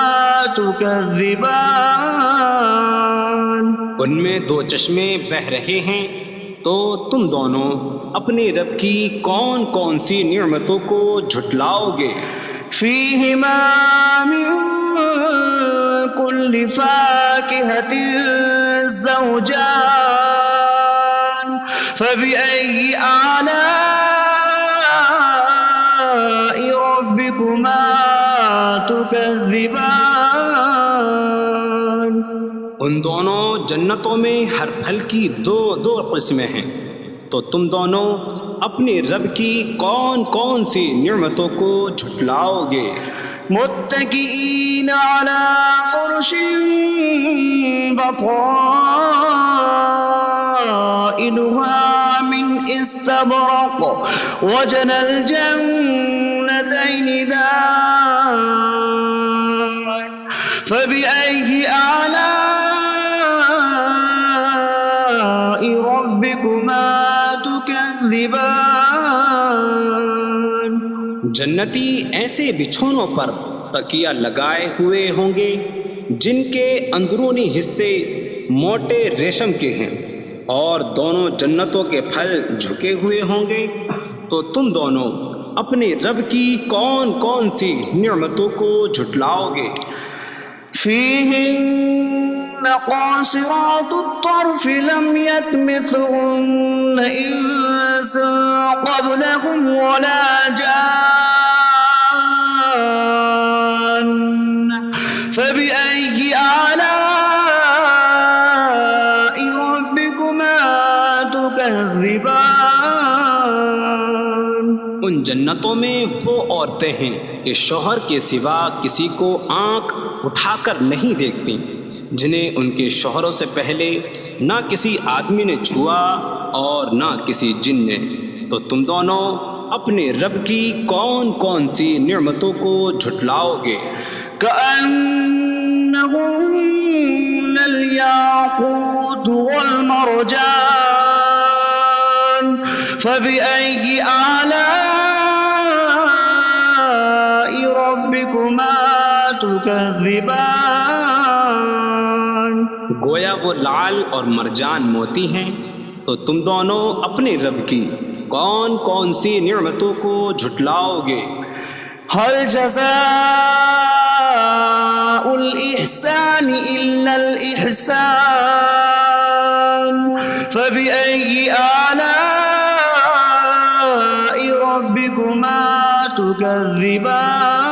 تكذبان؟ ان میں دو چشمے بہہ رہے ہیں، تو تم دونوں اپنے رب کی کون کون سی نعمتوں کو جھٹلاؤ گے؟ فيهما من كل فاكهة زوجان فبأي آلاء ربكما تكذبان؟ ان دونوں جنتوں میں ہر پھل کی دو قسمیں ہیں، تو تم دونوں اپنے رب کی کون کون سی نعمتوں کو جھٹلاؤ گے؟ متكئين على فرش بطائنها من استبرق وجنى الجنتين دان فبأي آلاء ربكما تكذبان؟ جنتی ایسے بچھونوں پر تکیہ لگائے ہوئے ہوں گے جن کے اندرونی حصے موٹے ریشم کے ہیں، اور دونوں جنتوں کے پھل جھکے ہوئے ہوں گے، تو تم دونوں اپنے رب کی کون کون سی نعمتوں کو جھٹلاؤ گے؟ فيهن قاصرات الطرف لم يطمثهن إنس قبلهم ولا جان فبأي آلاء ربكما تكذبان؟ ان جنتوں میں وہ عورتیں ہیں کہ شوہر کے سوا کسی کو آنکھ اٹھا کر نہیں دیکھتی، جنہیں ان کے شوہروں سے پہلے نہ کسی آدمی نے چھوا اور نہ کسی جن نے، تو تم دونوں اپنے رب کی کون کون سی نعمتوں کو جھٹلاؤ گے؟ كأنهن الياقوت والمرجان فبأي آلاء ربكما تكذبان گویا وہ لعل اور مرجان موتی ہیں، تو تم دونوں اپنے رب کی کون کون سی نعمتوں کو جھٹلاؤ گے؟ هل جزاء الإحسان إلا الإحسان فبأي آلاء ربكما تكذبان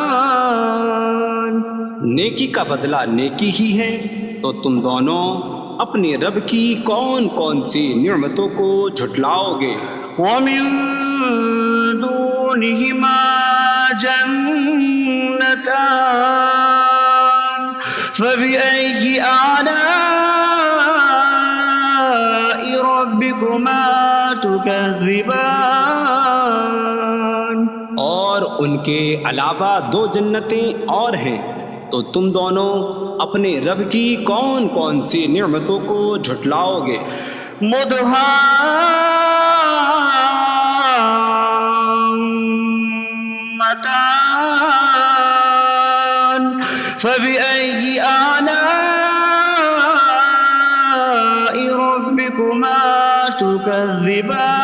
نیکی کا بدلہ نیکی ہی ہے، تو تم دونوں اپنے رب کی کون کون سی نعمتوں کو جھٹلاؤ گے؟ ومن دونهما جنتان فبأي آلاء ربكما تكذبان اور ان کے علاوہ دو جنتیں اور ہیں، تو تم دونوں اپنے رب کی کون کون سی نعمتوں کو جھٹلاؤ گے؟ مدهامتان فبأي آلاء ربكما تكذبان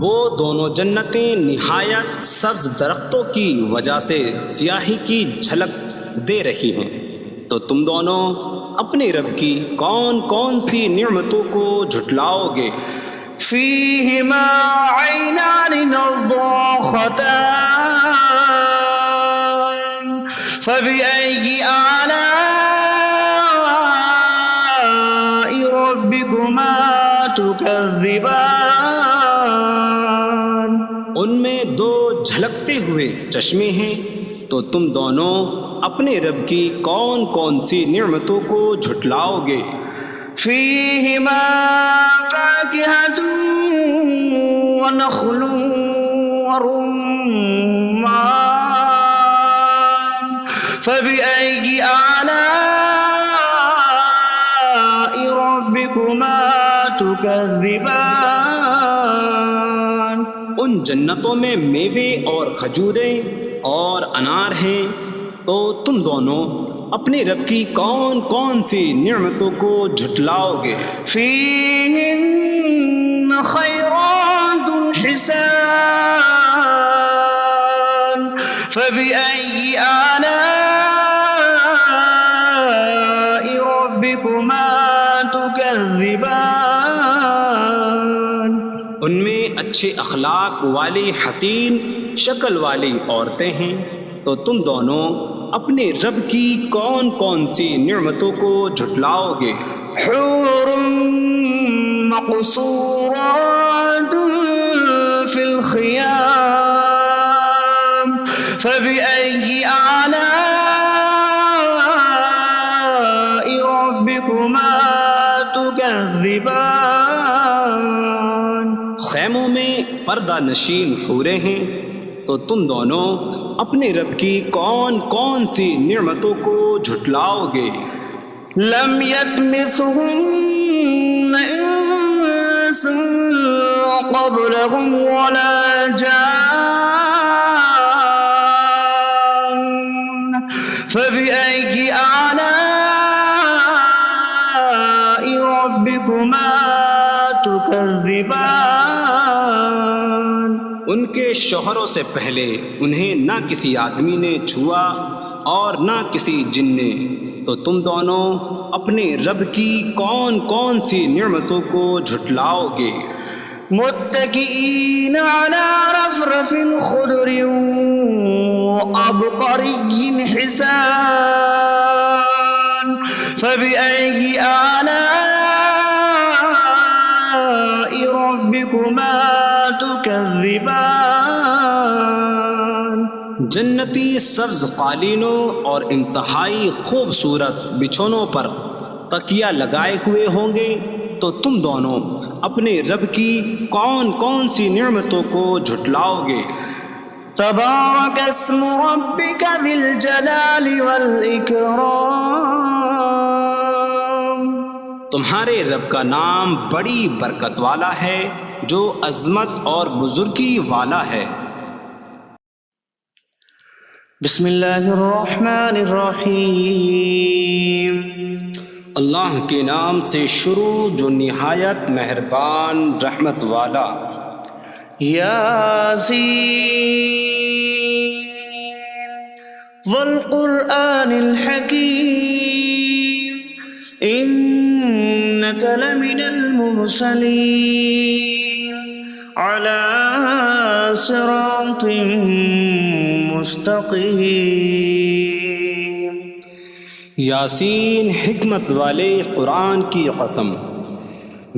وہ دونوں جنتیں نہایت سبز درختوں کی وجہ سے سیاہی کی جھلک دے رہی ہیں، تو تم دونوں اپنے رب کی کون کون سی نعمتوں کو جھٹلاؤ گے؟ فيهما عينان نضاختان فبأي آلاء ربكما تكذبان ان میں دو جھلکتے ہوئے چشمے ہیں، تو تم دونوں اپنے رب کی کون کون سی نعمتوں کو جھٹلاؤ گے؟ فيهما فاكهة ونخل ورمان فبأي آلاء ربكما تكذبان ان جنتوں میں میوے اور کھجوریں اور انار ہیں، تو تم دونوں اپنے رب کی کون کون سی نعمتوں کو جھٹلاؤ گے؟ فيهن خيرات حسان فبأي آلاء ربكما تكذبان ان میں اچھے اخلاق والی حسین شکل والی عورتیں ہیں، تو تم دونوں اپنے رب کی کون کون سی نعمتوں کو جھٹلاؤ گے؟ حور مقصورات في الخيام فبأي آلاء ربكما تكذبان خیموں میں پردہ نشین حوریں ہیں، تو تم دونوں اپنے رب کی کون کون سی نعمتوں کو جھٹلاؤ گے؟ لم يطمثهن انس قبلهم ولا جان فبأي آلاء ربكما تكذبان ان کے شوہروں سے پہلے انہیں نہ کسی آدمی نے چھوا اور نہ کسی جن نے، تو تم دونوں اپنے رب کی کون کون سی نعمتوں کو جھٹلاؤ گے؟ متكئين على رفرف خضر وعبقري حسان فبأي آلاء ربكما تكذبان جنتی سبز قالینوں اور انتہائی خوبصورت بچھونوں پر تکیہ لگائے ہوئے ہوں گے، تو تم دونوں اپنے رب کی کون کون سی نعمتوں کو جھٹلاؤ گے؟ تبارک اسم ربک ذی الجلال والاکرام، تمہارے رب کا نام بڑی برکت والا ہے جو عظمت اور بزرگی والا ہے۔ بسم اللہ الرحمن الرحیم، اللہ کے نام سے شروع جو نہایت مہربان رحمت والا۔ یاسین والقرآن الحکیم انک لمن المرسلین علی صراط مستقیم۔ یاسین حکمت والے قرآن کی قسم،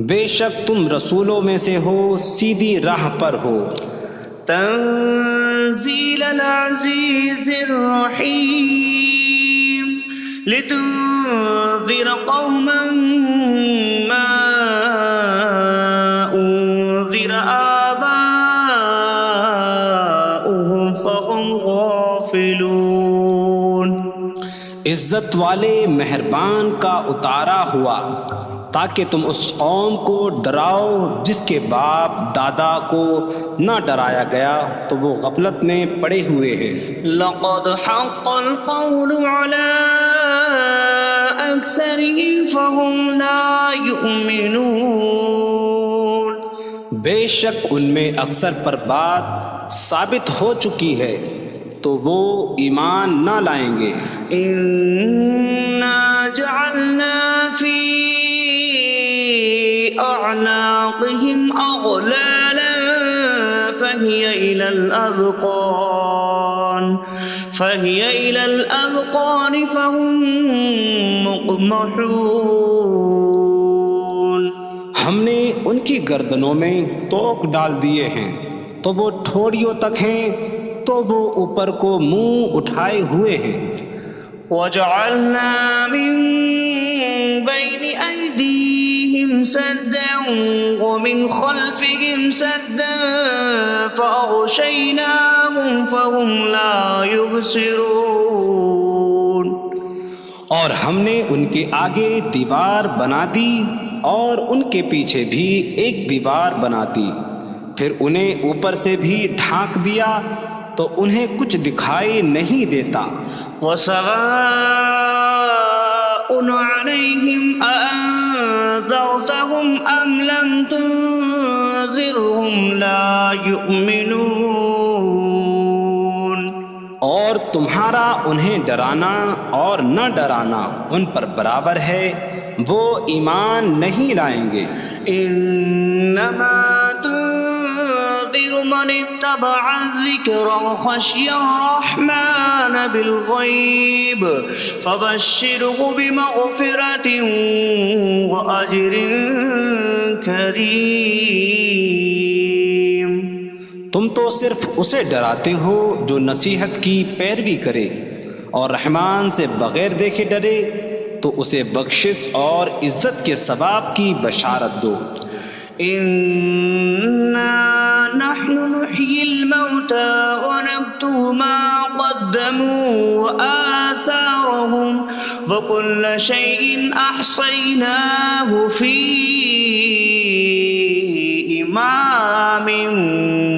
بے شک تم رسولوں میں سے ہو، سیدھی راہ پر ہو۔ تنزیل العزیز الرحیم لتنذر قوما ما انذر آباؤهم فهم غافلون۔ عزت والے مہربان کا اتارا ہوا تاکہ تم اس قوم کو ڈراؤ جس کے باپ دادا کو نہ ڈرایا گیا تو وہ غفلت میں پڑے ہوئے ہیں۔ لقد حق القول على أكثرهم فهم لا يؤمنون۔ بے شک ان میں اکثر پر بات ثابت ہو چکی ہے تو وہ ایمان نہ لائیں گے۔ إنا جعلنا في أعناقهم أغلالا فهي إلى الأذقان فهم مقمحون۔ ہم نے ان کی گردنوں میں توق ڈال دیے ہیں تو وہ ٹھوڑیوں تک ہیں تو وہ اوپر کو منہ اٹھائے ہوئے ہیں۔ وجعلنا من بين أيديهم سدا ومن خلفهم سدا فأغشيناهم فهم لا يبصرون۔ اور ہم نے ان کے آگے دیوار بنا دی اور ان کے پیچھے بھی ایک دیوار بنا دی، پھر انہیں اوپر سے بھی ڈھانک دیا تو انہیں کچھ دکھائی نہیں دیتا۔ وسواء عليهم أأنذرتهم أم لم تنذرهم لا يؤمنون۔ اور تمہارا انہیں ڈرانا اور نہ ڈرانا ان پر برابر ہے، وہ ایمان نہیں لائیں گے۔ انما تنذر من اتبع الذکر وخشی الرحمن بالغیب فبشرہ بمغفرۃ واجر کریم۔ تم تو صرف اسے ڈراتے ہو جو نصیحت کی پیروی کرے اور رحمان سے بغیر دیکھے ڈرے تو اسے بخشش اور عزت کے ثواب کی بشارت دو۔ انا نحن نحيي الموتى ونكتب ما قدموا وآثارهم وكل شيء أحصيناه في إمام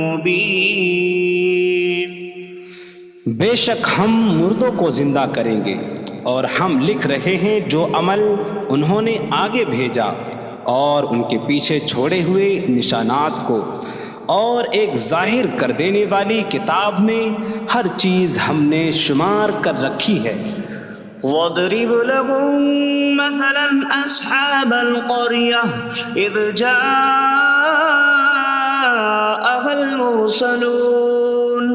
مبين۔ بے شک ہم مردوں کو زندہ کریں گے اور ہم لکھ رہے ہیں جو عمل انہوں نے آگے بھیجا اور ان کے پیچھے چھوڑے ہوئے نشانات کو، اور ایک ظاہر کر دینے والی کتاب میں ہر چیز ہم نے شمار کر رکھی ہے۔ وَاضْرِبْ لَهُم مَّثَلًا أَصْحَابَ الْقَرْيَةِ إِذْ جَاءَهَا الْمُرْسَلُونَ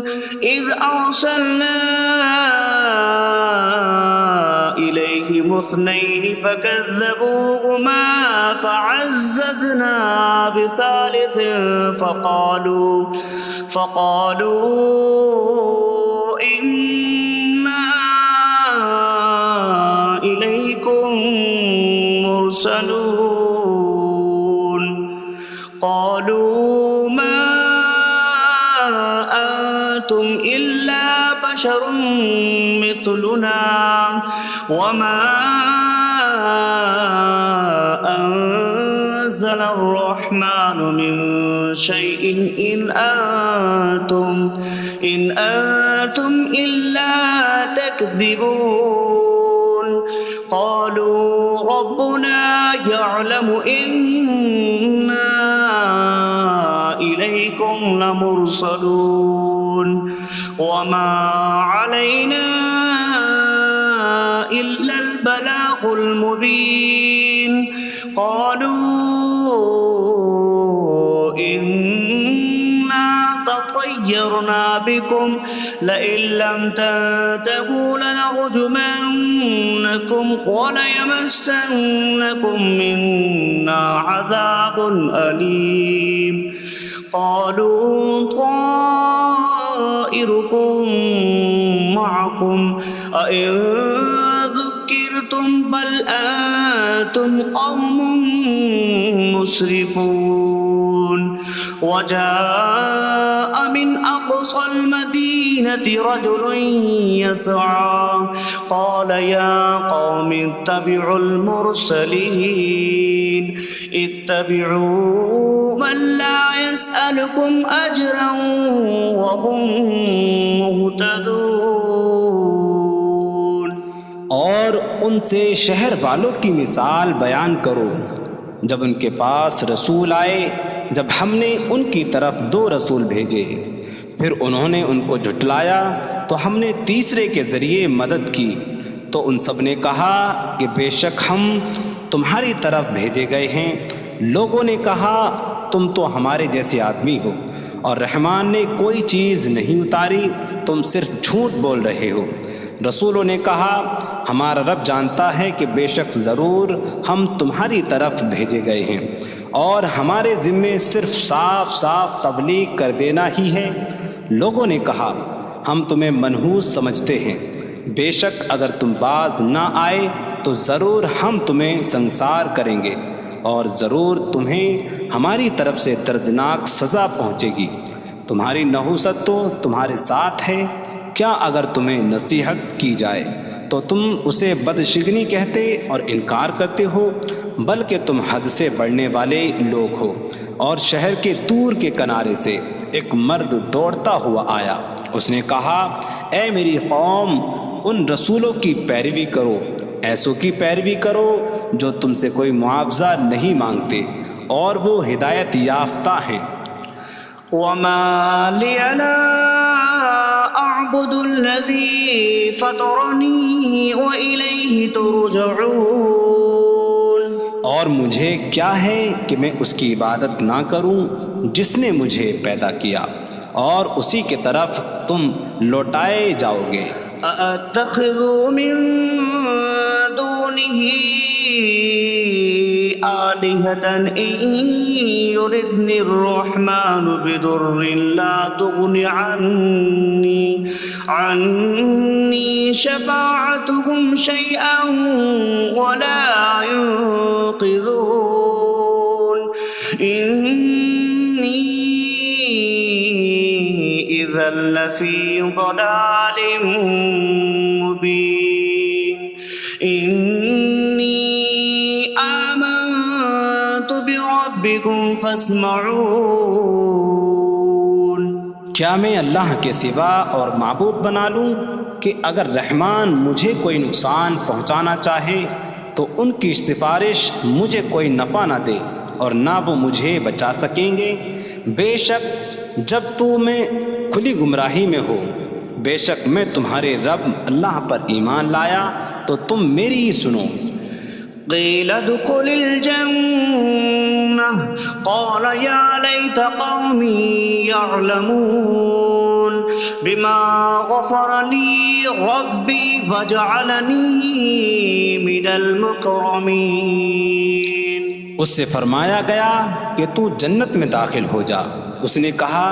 إِذْ أَرْسَلْنَا إِلَيْهِمُ اثْنَيْنِ فَكَذَّبُوهُمَا فَعَزَّزْنَا بِثَالِثٍ فَقَالُوا إِنَّا إِلَيْكُمْ مُرْسَلُونَ۔ بشر مثلنا وما أنزل الرحمن من شيء إن أنتم إلا تكذبون قالوا ربنا يعلم إنا إليكم لمرسلون وما علينا إلا البلاغ المبين قالوا إنا تطيرنا بكم لئن لم تنتهوا لنرجمنكم وليمسنكم منا عذاب أليم قالوا طائركم معكم أئن ذكرتم بل أنتم قوم مسرفون وجاء من أقصى المدينة رجل يسعى قال يا قوم اتبعوا المرسلين اتبعوا من لا يسألكم أجرا وهم مهتدون. اور ان سے شہر والوں کی مثال بیان کرو جب ان کے پاس رسول آئے، جب ہم نے ان کی طرف 2 رسول بھیجے، پھر انہوں نے ان کو جھٹلایا تو ہم نے تیسرے کے ذریعے مدد کی، تو ان سب نے کہا کہ بے شک ہم تمہاری طرف بھیجے گئے ہیں۔ لوگوں نے کہا تم تو ہمارے جیسے آدمی ہو اور رحمان نے کوئی چیز نہیں اتاری، تم صرف جھوٹ بول رہے ہو۔ رسولوں نے کہا ہمارا رب جانتا ہے کہ بے شک ضرور ہم تمہاری طرف بھیجے گئے ہیں اور ہمارے ذمے صرف صاف صاف تبلیغ کر دینا ہی ہے۔ لوگوں نے کہا ہم تمہیں منحوس سمجھتے ہیں، بے شک اگر تم باز نہ آئے تو ضرور ہم تمہیں سنسار کریں گے اور ضرور تمہیں ہماری طرف سے دردناک سزا پہنچے گی۔ تمہاری نحوست تو تمہارے ساتھ ہے، کیا اگر تمہیں نصیحت کی جائے تو تم اسے بدشگنی کہتے اور انکار کرتے ہو؟ بلکہ تم حد سے بڑھنے والے لوگ ہو۔ اور شہر کے دور کے کنارے سے ایک مرد دوڑتا ہوا آیا، اس نے کہا اے میری قوم، ان رسولوں کی پیروی کرو، ایسوں کی پیروی کرو جو تم سے کوئی معاوضہ نہیں مانگتے اور وہ ہدایت یافتہ ہیں۔ وما لي لا أعبد الذي فطرني وإليه ترجعون، اور مجھے کیا ہے کہ میں اس کی عبادت نہ کروں جس نے مجھے پیدا کیا اور اسی کی طرف تم لوٹائے جاؤ گے۔ أأتخذ من دونه آلهة إن يردني الرحمن بضر لا تغن عني شفاعتهم شيئا ولا ينقذون إني إذا لفي ضلال مبين إني آمنت بربكم فاسمعون۔ کیا میں اللہ کے سوا اور معبود بنا لوں کہ اگر رحمان مجھے کوئی نقصان پہنچانا چاہے تو ان کی سفارش مجھے کوئی نفع نہ دے اور نہ وہ مجھے بچا سکیں گے؟ بے شک جب میں کھلی گمراہی میں ہو، بے شک میں تمہارے رب اللہ پر ایمان لایا تو تم میری ہی سنو۔ قیل ادخل الجنہ قال یا لیت قومی یعلمون بما غفر لی ربی فجعلنی من المکرمین۔ اس سے فرمایا گیا کہ تو جنت میں داخل ہو جا۔ اس نے کہا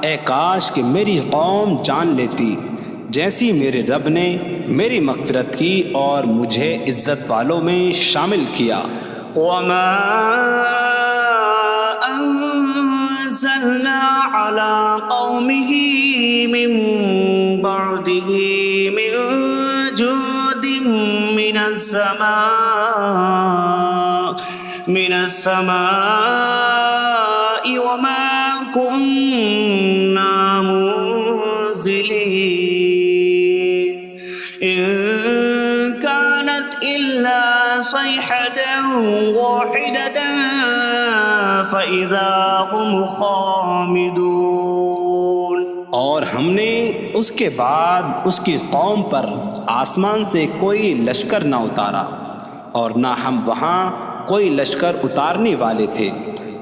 اے کاش کہ میری قوم جان لیتی جیسی میرے رب نے میری مغفرت کی اور مجھے عزت والوں میں شامل کیا۔ وما انزلنا على قومه من بعد بعده من جود من السماء وما كنا منزلين إن كانت إلا صيحة واحدة فإذا هم خامدون۔ اور ہم نے اس کے بعد اس کی قوم پر آسمان سے کوئی لشکر نہ اتارا، اور نہ ہم وہاں کوئی لشکر اتارنے والے تھے،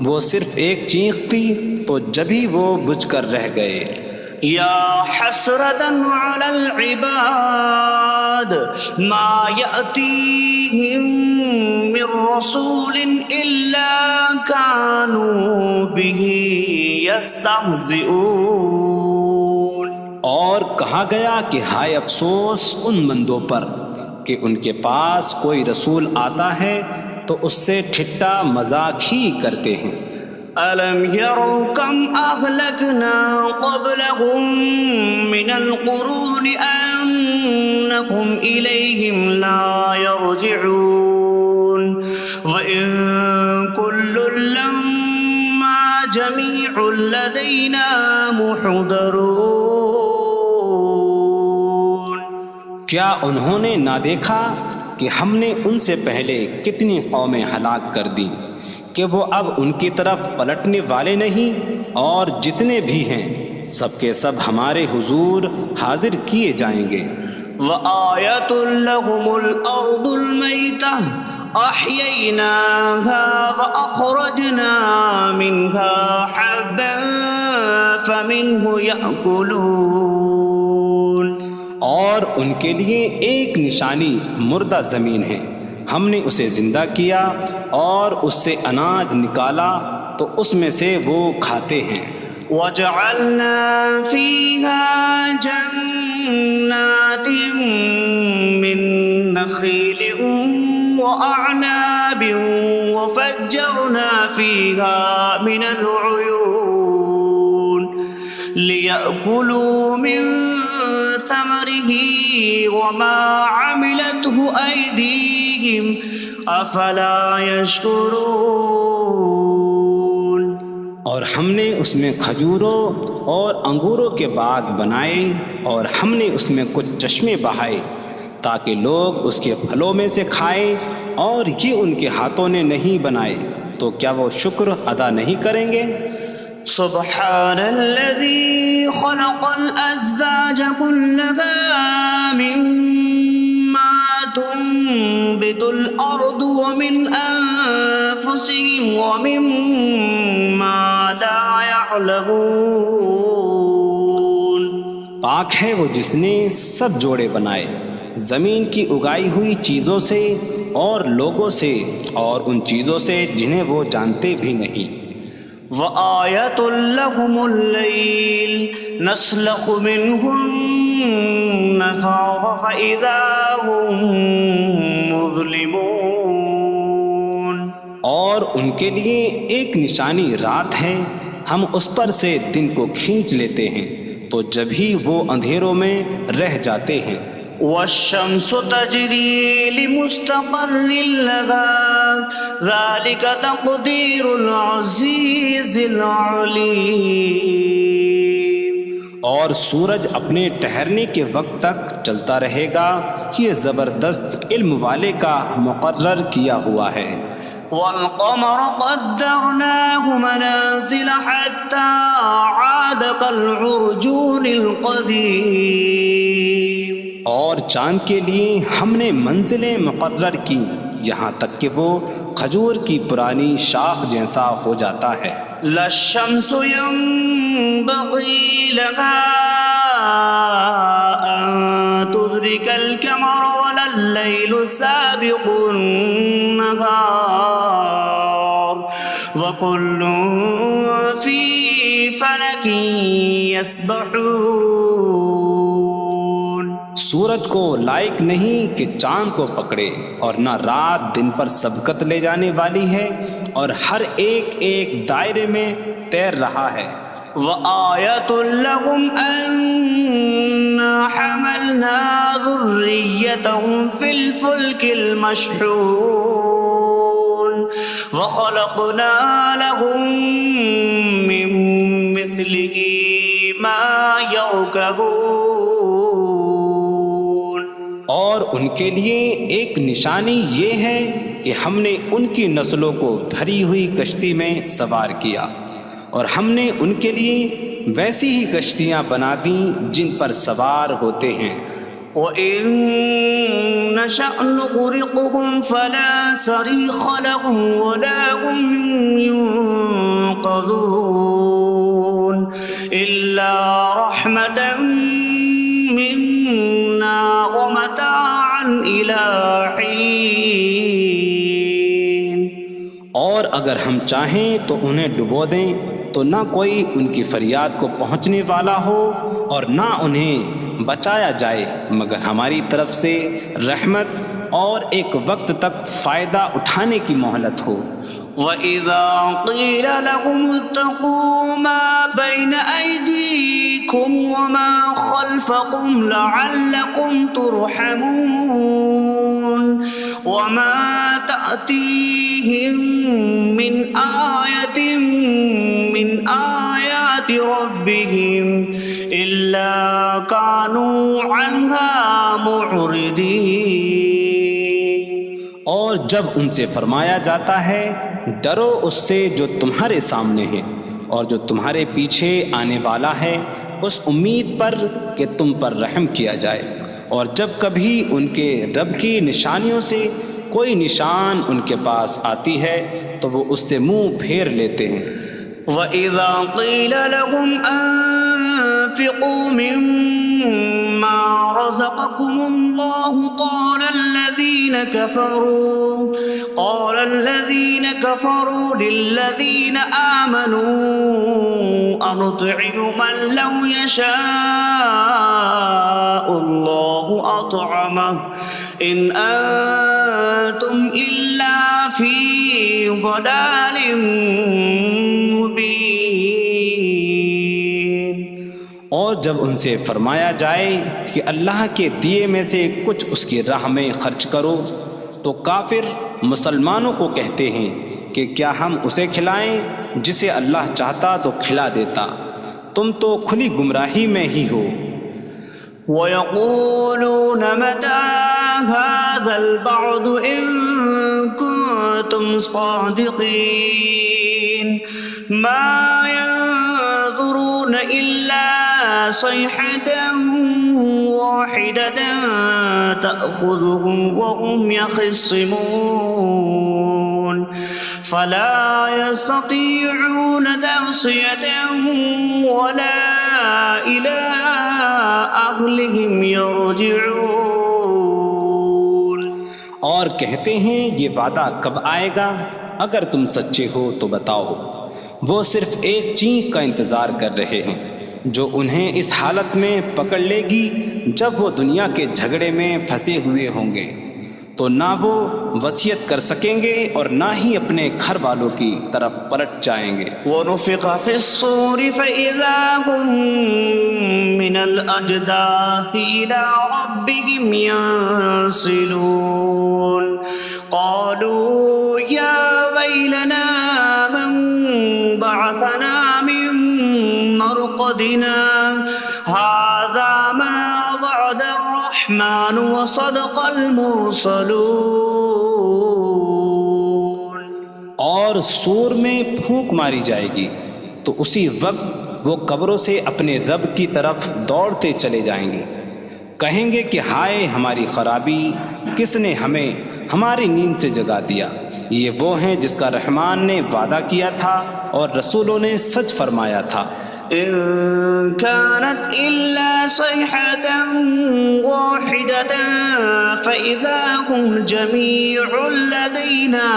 وہ صرف ایک چیخ تھی تو جبھی وہ بجھ کر رہ گئے۔ یا حسرة على العباد ما يأتيهم من رسول إلا كانوا به يستهزئون۔ اور کہا گیا کہ ہائے افسوس ان بندوں پر کہ ان کے پاس کوئی رسول آتا ہے تو اس سے ٹھٹا مذاق ہی کرتے ہیں۔ أَلَمْ يَرَوْا كَمْ أَهْلَكْنَا قَبْلَهُمْ مِنَ الْقُرُونِ أَنَّهُمْ إِلَيْهِمْ لَا يَرْجِعُونَ وَإِن كُلٌّ لَّمَّا جَمِيعٌ لَّدَيْنَا مُحْضَرُونَ۔ کیا انہوں نے نہ دیکھا کہ ہم نے ان سے پہلے کتنی قومیں ہلاک کر دیں کہ وہ اب ان کی طرف پلٹنے والے نہیں، اور جتنے بھی ہیں سب کے سب ہمارے حضور حاضر کیے جائیں گے۔ وَآيَةٌ لَّهُمُ الْأَرْضُ الْمَيْتَةُ أَحْيَيْنَاهَا وَأَخْرَجْنَا مِنْهَا حَبًّا فَمِنْهُ يَأْكُلُونَ۔ اور ان کے لیے ایک نشانی مردہ زمین ہے، ہم نے اسے زندہ کیا اور اس سے اناج نکالا تو اس میں سے وہ کھاتے ہیں۔ وَجَعَلْنَا فِيهَا جَنَّاتٍ مِّن نَّخِيلٍ وَأَعْنَابٍ وَفَجَّرْنَا فِيهَا مِنَ الْعُيُونِ لِيَأْكُلُوا مِن ثَمَرِهِ وَمَا عَمِلَتْهُ أَيْدِيهِمْ أَفَلَا يَشْكُرُونَ۔ اور ہم نے اس میں کھجوروں اور انگوروں کے باغ بنائے، اور ہم نے اس میں کچھ چشمے بہائے تاکہ لوگ اس کے پھلوں میں سے کھائیں، اور یہ ان کے ہاتھوں نے نہیں بنائے، تو کیا وہ شکر ادا نہیں کریں گے؟ سبحان الذي خلق الأزواج كلها مما تنبت الأرض ومن أنفسهم ومما لا يعلمون۔ پاک ہے وہ جس نے سب جوڑے بنائے زمین کی اگائی ہوئی چیزوں سے اور لوگوں سے اور ان چیزوں سے جنہیں وہ جانتے بھی نہیں۔ وَآيَةٌ لَّهُمُ اللَّيْلُ نَسْلَخُ مِنْهُ النَّهَارَ فَإِذَا هُم مُظْلِمُونَ۔ اور ان کے لیے ایک نشانی رات ہے، ہم اس پر سے دن کو کھینچ لیتے ہیں تو جب ہی وہ اندھیروں میں رہ جاتے ہیں۔ وَالشَّمْسُ تَجْرِي لِمُسْتَقَرٍّ لَّهَا ذَلِكَ تَقْدِيرُ الْعَزِيزِ الْعَلِيمِ۔ اور سورج اپنے ٹھہرنے کے وقت تک چلتا رہے گا، یہ زبردست علم والے کا مقرر کیا ہوا ہے۔ وَالْقَمَرَ قَدَّرْنَاهُ مَنَازِلَ حَتَّى عَادَ كَالْعُرْجُونِ الْقَدِيمِ۔ اور چاند کے لیے ہم نے منزلیں مقرر کی یہاں تک کہ وہ کھجور کی پرانی شاخ جیسا ہو جاتا ہے۔ لا الشمس ينبغي لها أن تدرك القمر ولا الليل سابق النهار وكل في فلك يسبحون۔ سورج کو لائق نہیں کہ چاند کو پکڑے، اور نہ رات دن پر سبقت لے جانے والی ہے، اور ہر ایک ایک دائرے میں تیر رہا ہے۔ وَآيَةٌ لَّهُمْ أَنَّا حملنا ذريتهم في الفلك المشحون وخلقنا لهم من مثله ما يركبون۔ اور ان کے لیے ایک نشانی یہ ہے کہ ہم نے ان کی نسلوں کو بھری ہوئی کشتی میں سوار کیا، اور ہم نے ان کے لیے ویسی ہی کشتیاں بنا دیں جن پر سوار ہوتے ہیں۔ وَإِن نَّشَأْ نُغْرِقْهُمْ فَلَا صَرِيخَ لَهُمْ وَلَا هُمْ يُنقَذُونَ إِلَّا رَحْمَةً مِّنَّا وَمَتَاعًا إِلَىٰ حِينٍ۔ اور اگر ہم چاہیں تو انہیں ڈبو دیں تو نہ کوئی ان کی فریاد کو پہنچنے والا ہو اور نہ انہیں بچایا جائے مگر ہماری طرف سے رحمت اور ایک وقت تک فائدہ اٹھانے کی مہلت ہو۔ وَإِذَا قِيلَ لَهُمُ اتَّقُوا مَا بَيْنَ أَيْدِيكُمْ وَمَا خَلْفَكُمْ لَعَلَّكُمْ تُرْحَمُونَ وَمَا تَأْتِيهِم مِّنْ آيَةٍ مِّنْ آيَاتِ رَبِّهِمْ إِلَّا كَانُوا عَنْهَا مُعْرِضِينَ۔ اور جب ان سے فرمایا جاتا ہے ڈرو اس سے جو تمہارے سامنے ہے اور جو تمہارے پیچھے آنے والا ہے، اس امید پر کہ تم پر رحم کیا جائے، اور جب کبھی ان کے رب کی نشانیوں سے کوئی نشان ان کے پاس آتی ہے تو وہ اس سے منہ پھیر لیتے ہیں۔ وَإِذَا قِيلَ لَهُمْ أَنفِقُوا مِمَّا رَزَقَكُمُ اللَّهُ قَالَ الَّذِينَ كَفَرُوا لِلَّذِينَ آمَنُوا أَنُطْعِمُ مَن لَّوْ يَشَاءُ اللَّهُ أَطْعَمَهُ إِنْ أَنتُمْ إِلَّا فِي ضَلَالٍ مُّبِينٍ۔ اور جب ان سے فرمایا جائے کہ اللہ کے دیے میں سے کچھ اس کی راہ میں خرچ کرو تو کافر مسلمانوں کو کہتے ہیں کہ کیا ہم اسے کھلائیں جسے اللہ چاہتا تو کھلا دیتا، تم تو کھلی گمراہی میں ہی ہو۔ وَيَقُولُونَ مَتَىٰ هَٰذَا الْوَعْدُ إِن كُنتُمْ صَادِقِينَ مَا يَنظُرُونَ إِلَّا صَيْحَةً وَاحِدَةً تَأْخُذُهُمْ وَهُمْ يَخِصِّمُونَ فَلَا يَسْتَطِيعُونَ تَوْصِيَةً وَلَا إِلَىٰ أَهْلِهِمْ يَرْجِعُونَ۔ اور کہتے ہیں یہ وعدہ کب آئے گا؟ اگر تم سچے ہو تو بتاؤ۔ وہ صرف ایک چینخ کا انتظار کر رہے ہیں جو انہیں اس حالت میں پکڑ لے گی جب وہ دنیا کے جھگڑے میں پھنسے ہوئے ہوں گے، تو نہ وہ وصیت کر سکیں گے اور نہ ہی اپنے گھر والوں کی طرف پلٹ جائیں گے۔ وَنُفِخَ فِي الصُّورِ فَإِذَا هُم مِّنَ الْأَجْدَاثِ إِلَىٰ رَبِّهِمْ يَنسِلُونَ قَالُوا يَا وَيْلَنَا مَن بَعَثَنَا مِن مَّرْقَدِنَا هَٰذَا مَا وَعَدَ الرَّحْمَٰنُ وَصَدَقَ الْمُرْسَلُونَ۔ اور سور میں پھونک ماری جائے گی تو اسی وقت وہ قبروں سے اپنے رب کی طرف دوڑتے چلے جائیں گے، کہیں گے کہ ہائے ہماری خرابی، کس نے ہمیں ہماری نیند سے جگا دیا۔ یہ وہ ہیں جس کا رحمان نے وعدہ کیا تھا اور رسولوں نے سچ فرمایا تھا۔ إن كانت إلا صيحة واحدة فإذا هم جميع لدينا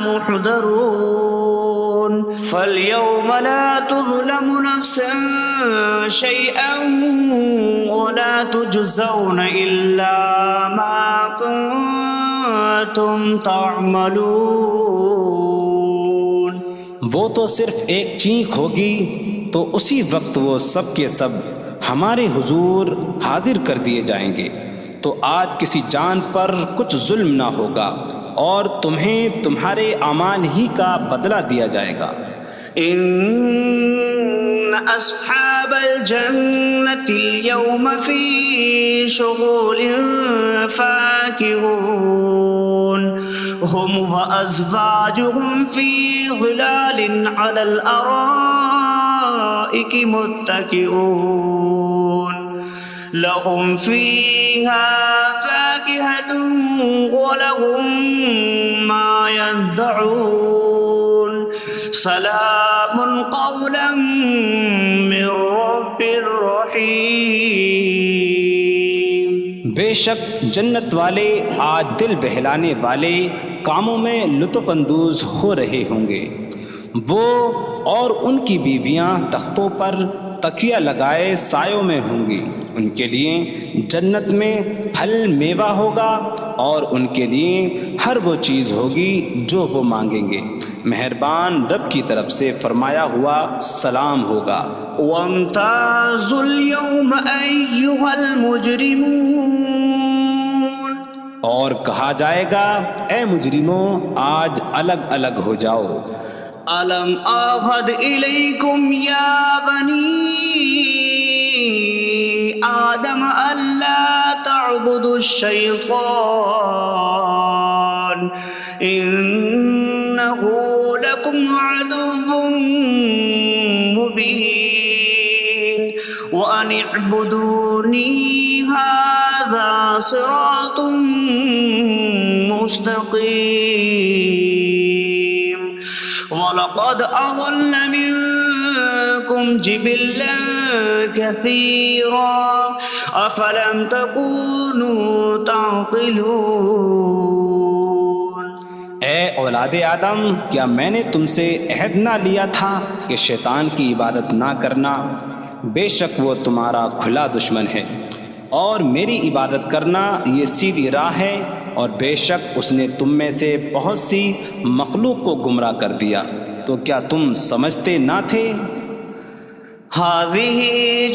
محضرون فاليوم لا تظلم نفس شيئا ولا تجزون إلا ما كنتم تعملون۔ وہ تو صرف ایک چینخ ہوگی تو اسی وقت وہ سب کے سب ہمارے حضور حاضر کر دیے جائیں گے، تو آج کسی جان پر کچھ ظلم نہ ہوگا اور تمہیں تمہارے اعمال ہی کا بدلہ دیا جائے گا۔ إن أصحاب الجنة اليوم في شغل فاكهون هم وأزواجهم في ظلال على الأرائك متكئون لهم فيها فاكهة ولهم ما يدعون سلام قولا من رب رحیم۔ بے شک جنت والے آج دل بہلانے والے کاموں میں لطف اندوز ہو رہے ہوں گے۔ وہ اور ان کی بیویاں تختوں پر تکیہ لگائے سایوں میں ہوں گی۔ ان کے لیے جنت میں پھل میوہ ہوگا اور ان کے لیے ہر وہ چیز ہوگی جو وہ مانگیں گے۔ مہربان رب کی طرف سے فرمایا ہوا سلام ہوگا۔ وامتازوا اليوم أيها المجرمون، اور کہا جائے گا اے مجرموں آج الگ الگ ہو جاؤ۔ ألم أعهد إليكم يا بني آدم ألا تعبدوا الشيطان إنه لكم عدو مبين وأن اعبدوني هذا صراط مستقيم وَلَقَدْ أَضَلَّ مِنكُمْ جِبِلًّا كَثِيرًا أَفَلَمْ تَكُونُوا تَعْقِلُونَ۔ اے اولاد آدم، کیا میں نے تم سے عہد نہ لیا تھا کہ شیطان کی عبادت نہ کرنا؟ بے شک وہ تمہارا کھلا دشمن ہے، اور میری عبادت کرنا یہ سیدھی راہ ہے، اور بے شک اس نے تم میں سے بہت سی مخلوق کو گمراہ کر دیا، تو کیا تم سمجھتے نہ تھے؟ هذه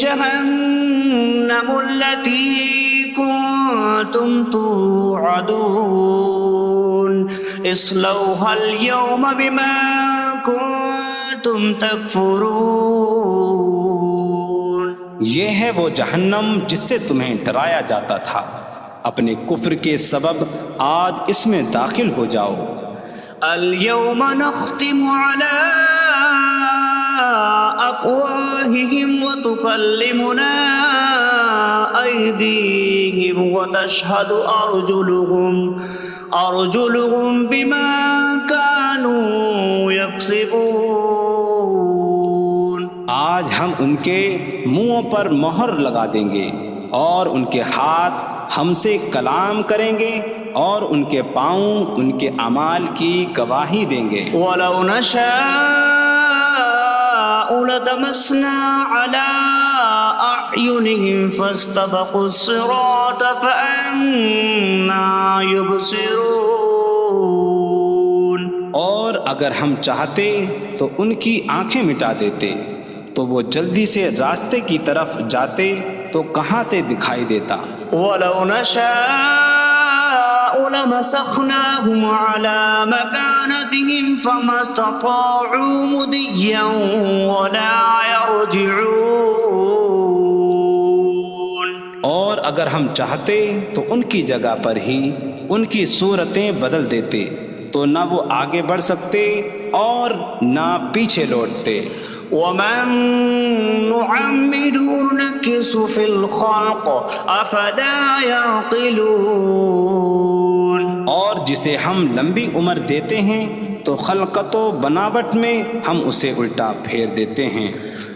جهنم التي كنتم توعدون اصلوها اليوم بما كنتم تكفرون۔ یہ ہے وہ جہنم جس سے تمہیں ڈرایا جاتا تھا، اپنے کفر کے سبب آج اس میں داخل ہو جاؤ۔ اليوم نختم على أفواههم وتكلمنا أيديهم وتشهد أرجلهم بما كانوا يكسبون۔ آج ہم ان کے منہوں پر مہر لگا دیں گے، اور ان کے ہاتھ ہم سے کلام کریں گے، اور ان کے پاؤں ان کے اعمال کی گواہی دیں گے۔ وَلَوْ نَشَاءُ لَطَمَسْنَا عَلَىٰ أَعْيُنِهِمْ فَاسْتَبَقُوا الصِّرَاطَ فَأَنَّىٰ يُبْصِرُونَ۔ اور اگر ہم چاہتے تو ان کی آنکھیں مٹا دیتے، تو وہ جلدی سے راستے کی طرف جاتے تو کہاں سے دکھائی دیتا۔ وَلَوْ نَشَاءُ لَمَسَخْنَاهُمْ عَلَىٰ مَكَانَتِهِمْ فَمَا اسْتَطَاعُوا مُضِيًّا وَلَا يَرْجِعُونَ۔ اور اگر ہم چاہتے تو ان کی جگہ پر ہی ان کی صورتیں بدل دیتے، تو نہ وہ آگے بڑھ سکتے اور نہ پیچھے لوٹتے۔ وَمَن نُعَمِّرْهُ نُنَكِّسْهُ فِي الْخَلْقِ أَفَلَا يَعْقِلُونَ۔ اور جسے ہم لمبی عمر دیتے ہیں تو خلقت و بناوٹ میں ہم اسے الٹا پھیر دیتے ہیں،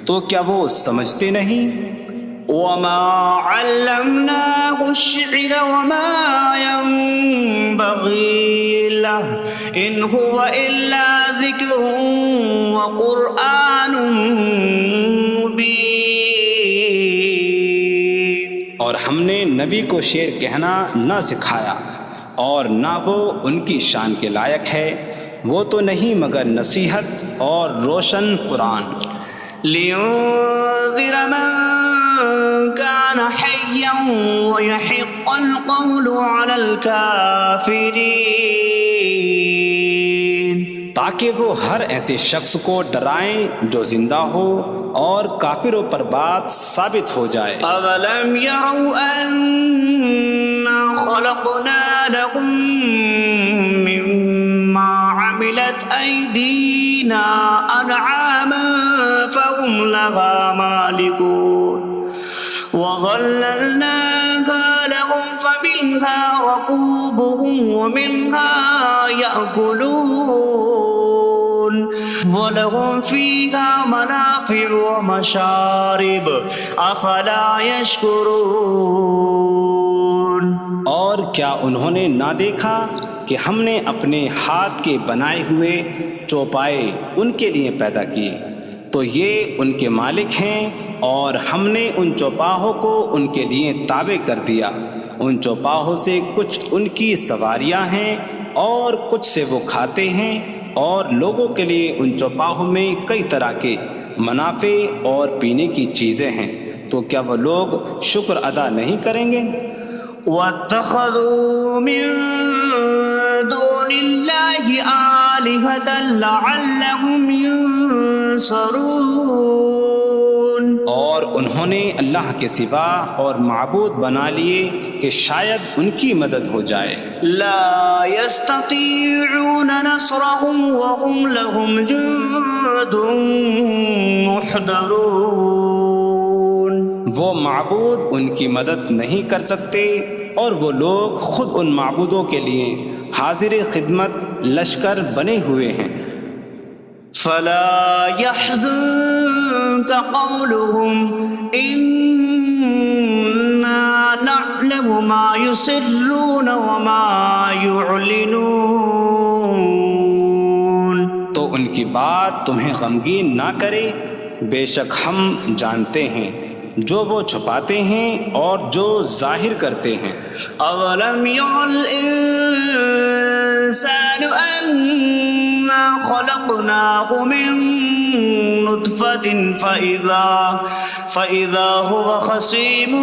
تو کیا وہ سمجھتے نہیں؟ وَمَا عَلَّمْنَاهُ الشِّعْرَ وَمَا يَنبَغِي لَهُ إِنْ هُوَ إِلَّا ذِكْرٌ وَقُرْآنٌ مُبِينٌ۔ اور ہم نے نبی کو شعر کہنا نہ سکھایا، اور نہ وہ ان کی شان کے لائق ہے، وہ تو نہیں مگر نصیحت اور روشن قرآن۔ لِيُنذِرَ مَن كان حيا ويحق القول على الكافرين تاکہ وہ ہر ایسے شخص کو ڈرائیں جو زندہ ہو اور کافروں پر بات ثابت ہو جائے۔ أولم يروا أنا خلقنا لهم مما عملت أيدينا أنعاما فهم لها مالكون وظللناها لهم فمنها ركوبهم ومنها يأكلون وَلَهُمْ فِيهَا مَنَافِعُ وَمَشَارِبُ أَفَلَا يَشْكُرُونَ۔ اور کیا انہوں نے نہ دیکھا کہ ہم نے اپنے ہاتھ کے بنائے ہوئے چوپائے ان کے لیے پیدا کیے، تو یہ ان کے مالک ہیں، اور ہم نے ان چوپاہوں کو ان کے لیے تابع کر دیا۔ ان چوپاہوں سے کچھ ان کی سواریاں ہیں اور کچھ سے وہ کھاتے ہیں، اور لوگوں کے لیے ان چوپاہوں میں کئی طرح کے منافع اور پینے کی چیزیں ہیں، تو کیا وہ لوگ شکر ادا نہیں کریں گے؟ وَاتَّخَذُوا مِن دُونِ اللَّهِ آلِهَةً لَعَلَّهُمْ يُنصَرُونَ۔ اور انہوں نے اللہ کے سوا اور معبود بنا لیے کہ شاید ان کی مدد ہو جائے۔ لا يستطيعون نصرهم وهم لهم جند محضرون۔ وہ معبود ان کی مدد نہیں کر سکتے، اور وہ لوگ خود ان معبودوں کے لیے حاضر خدمت لشکر بنے ہوئے ہیں۔ فلا يحزنك قولهم إنا نعلم ما يسرون وما يعلنون۔ تو ان کی بات تمہیں غمگین نہ کرے، بے شک ہم جانتے ہیں جو وہ چھپاتے ہیں اور جو ظاہر کرتے ہیں۔ اولم ير الانسان انا خلقناه من نطفة فإذا هو خصيم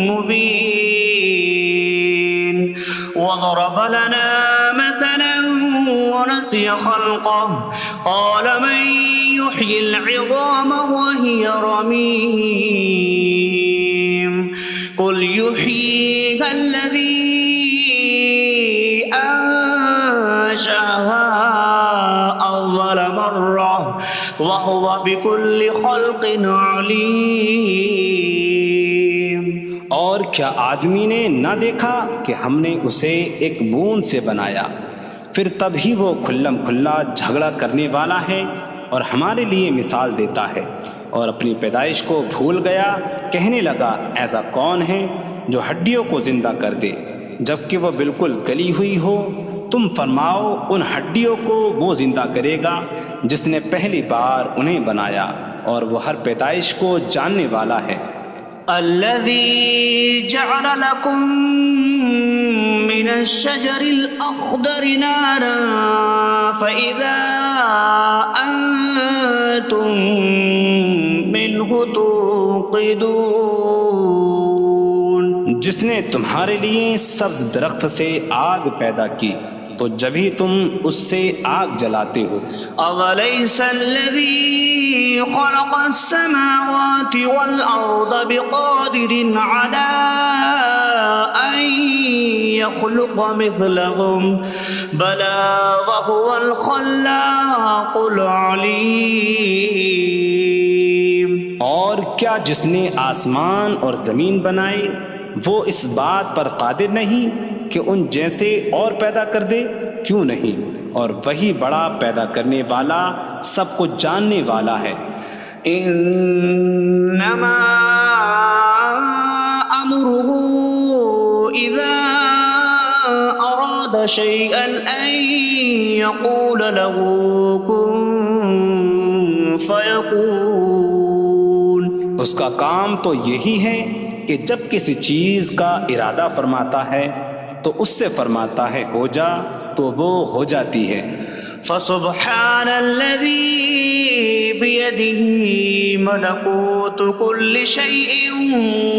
مبين وضرب لنا مثلا ونسي خلقه قال من يحيي العظام وهي رميم قل يحييها الذي أنشأها أول مرة وهو بكل خلق عليم۔ اور کیا آدمی نے نہ دیکھا کہ ہم نے اسے ایک بوند سے بنایا، پھر تب ہی وہ کھلم کھلا جھگڑا کرنے والا ہے اور ہمارے لیے مثال دیتا ہے، اور اپنی پیدائش کو بھول گیا، کہنے لگا ایسا کون ہے جو ہڈیوں کو زندہ کر دے جبکہ وہ بالکل گلی ہوئی ہو؟ تم فرماؤ ان ہڈیوں کو وہ زندہ کرے گا جس نے پہلی بار انہیں بنایا، اور وہ ہر پیدائش کو جاننے والا ہے۔ الذي جعل لكم من الشجر الأخضر نارا فإذا أنتم منه توقدون۔ جس نے تمہارے لیے سبز درخت سے آگ پیدا کی تو جبھی تم اس سے آگ جلاتے ہو۔ أَوَلَيْسَ الَّذِي خَلَقَ السَّمَاوَاتِ وَالْأَرْضَ بِقَادِرٍ عَلَىٰ أَن يَخْلُقَ مِثْلَهُم بَلَىٰ وَهُوَ الْخَلَّاقُ الْعَلِيمُ۔ اور کیا جس نے آسمان اور زمین بنائے وہ اس بات پر قادر نہیں کہ ان جیسے اور پیدا کر دے؟ کیوں نہیں، اور وہی بڑا پیدا کرنے والا سب کچھ جاننے والا ہے۔ انما امره اذا اراد شيئا ان يقول له كن فيكون۔ اس کا کام تو یہی ہے کہ جب کسی چیز کا ارادہ فرماتا ہے تو اس سے فرماتا ہے ہو جا، تو وہ ہو جاتی ہے۔ فسبحان الذي بيده ملكوت كل شيء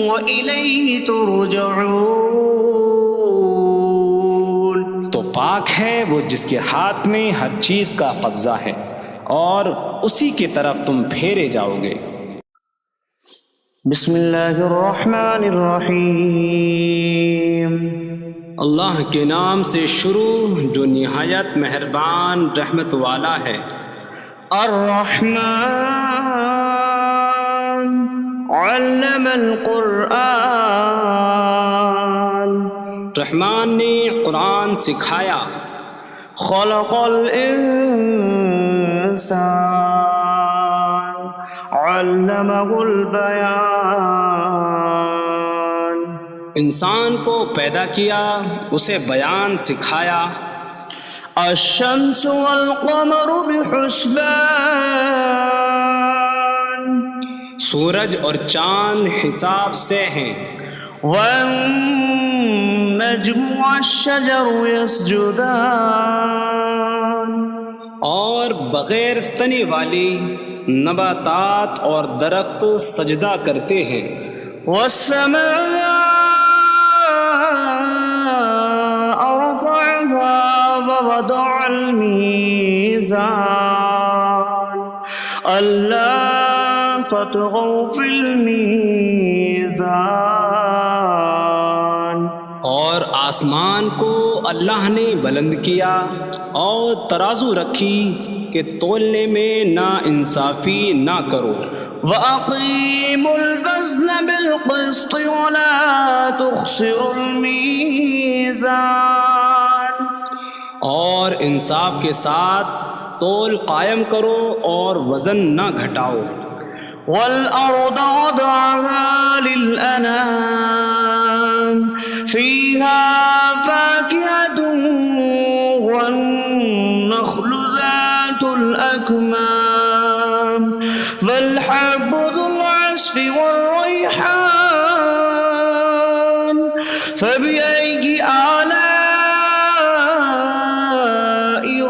وإليه ترجعون. تو پاک ہے وہ جس کے ہاتھ میں ہر چیز کا قبضہ ہے اور اسی کی طرف تم پھیرے جاؤ گے. بسم اللہ الرحمن الرحیم. اللہ کے نام سے شروع جو نہایت مہربان رحمت والا ہے. الرحمن علم القرآن. رحمان نے قرآن سکھایا. خلق الانسان علمہ البیان. انسان کو پیدا کیا اسے بیان سکھایا. الشمس والقمر بحسبان. سورج اور چاند حساب سے ہیں. والنجم والشجر يسجدان. اور بغیر تنے والی نباتات اور درخت سجدہ کرتے ہیں. والسماء رفعها ووضع الميزان ألا تطغوا في الميزان. اور آسمان کو اللہ نے بلند کیا اور ترازو رکھی کہ تولنے میں نا انصافی نہ کرو. وَأَقِيمُوا الْوَزْنَ بِالْقِسْطِ وَلَا تُخْسِرُوا الْمِيزَانَ. اور انصاف کے ساتھ تول قائم کرو اور وزن نہ گھٹاؤ. وَالْأَرْضَ وَضَعَهَا لِلْأَنَامِ فِيهَا فَاكِهَةٌ وَالنَّخْلُ ذَاتُ الْأَكْمَامِ وَالْحَبُّ ذُو الْعَصْفِ وَالرَّيْحَانُ فَبِأَيِّ آلَاءِ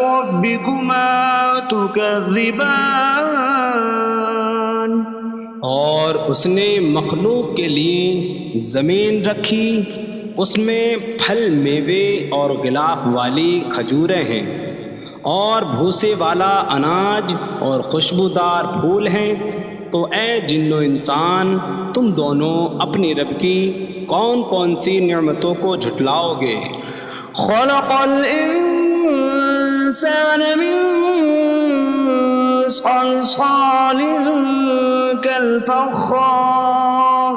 رَبِّكُمَا تُكَذِّبَانِ. اور اس نے مخلوق کے لیے زمین رکھی، اس میں پھل میوے اور غلاف والی کھجوریں ہیں اور بھوسے والا اناج اور خوشبودار پھول ہیں. تو اے جن و انسان تم دونوں اپنی رب کی کون کون سی نعمتوں کو جھٹلاؤ گے. خلق الانسان من صلصال کالفخار.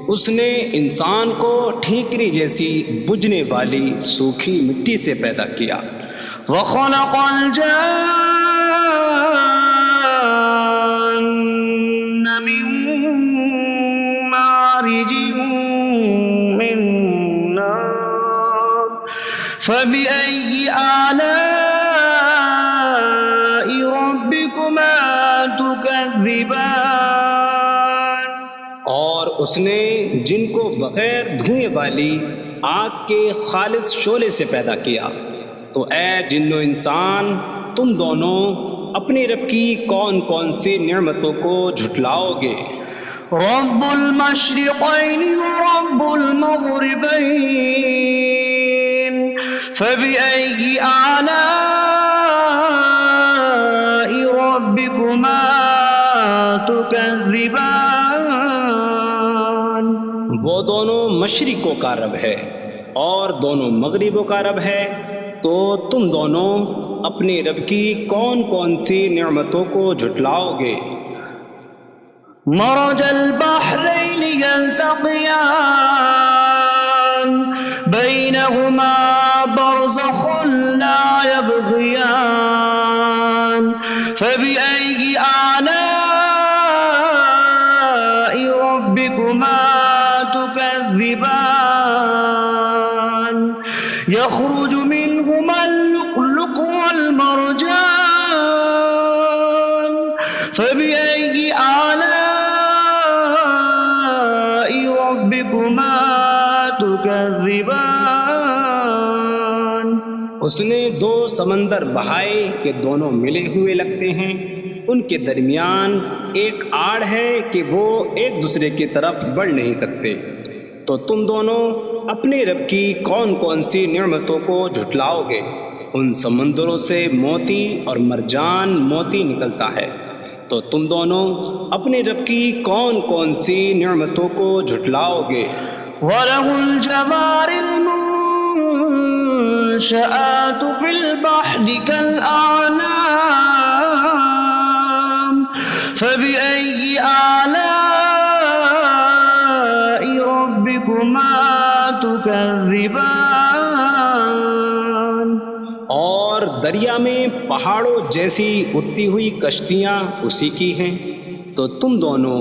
اس نے انسان کو ٹھیکری جیسی بجھنے والی سوکھی مٹی سے پیدا کیا. وخلق الجان من مارج من نار فبأي آلاء ربكما تكذبان. اور اس نے جن کو بغیر دھوئیں والی آگ کے خالص شعلے سے پیدا کیا. تو اے جن و انسان تم دونوں اپنی رب کی کون کون سی نعمتوں کو جھٹلاؤ گے. رب المشرقین ورب المغربین فبأي آلاء ربكما تكذبان. وہ دونوں مشرقوں کا رب ہے اور دونوں مغربوں کا رب ہے. تو تم دونوں اپنے رب کی کون کون سی نعمتوں کو جھٹلاؤ گے. مرج البحرین یلتقیان بینہما برزخ لا یبغیان فبأي آلاء ربكما تكذبان. يخرج منهما اللؤلؤ والمرجان فبأي آلاء ربكما تكذبان. اس نے دو سمندر بہائے کہ دونوں ملے ہوئے لگتے ہیں، ان کے درمیان ایک آڑ ہے کہ وہ ایک دوسرے کی طرف بڑھ نہیں سکتے، تو تم دونوں اپنے رب کی کون کون سی نعمتوں کو جھٹلاؤ گے؟ ان سمندروں سے موتی اور مرجان موتی نکلتا ہے، تو تم دونوں اپنے رب کی کون کون سی نعمتوں کو جھٹلاؤ گے؟ وَلَهُ الْجَوَارِ الْمُنشَآتُ فِي الْبَحْرِ كَالْأَعْلَامِ فَبِأَيِّ آلَاءِ رَبِّكُمَا تُكَذِّبَانِ؟ اور دریا میں پہاڑوں جیسی اڑتی ہوئی کشتیاں اسی کی ہیں، تو تم دونوں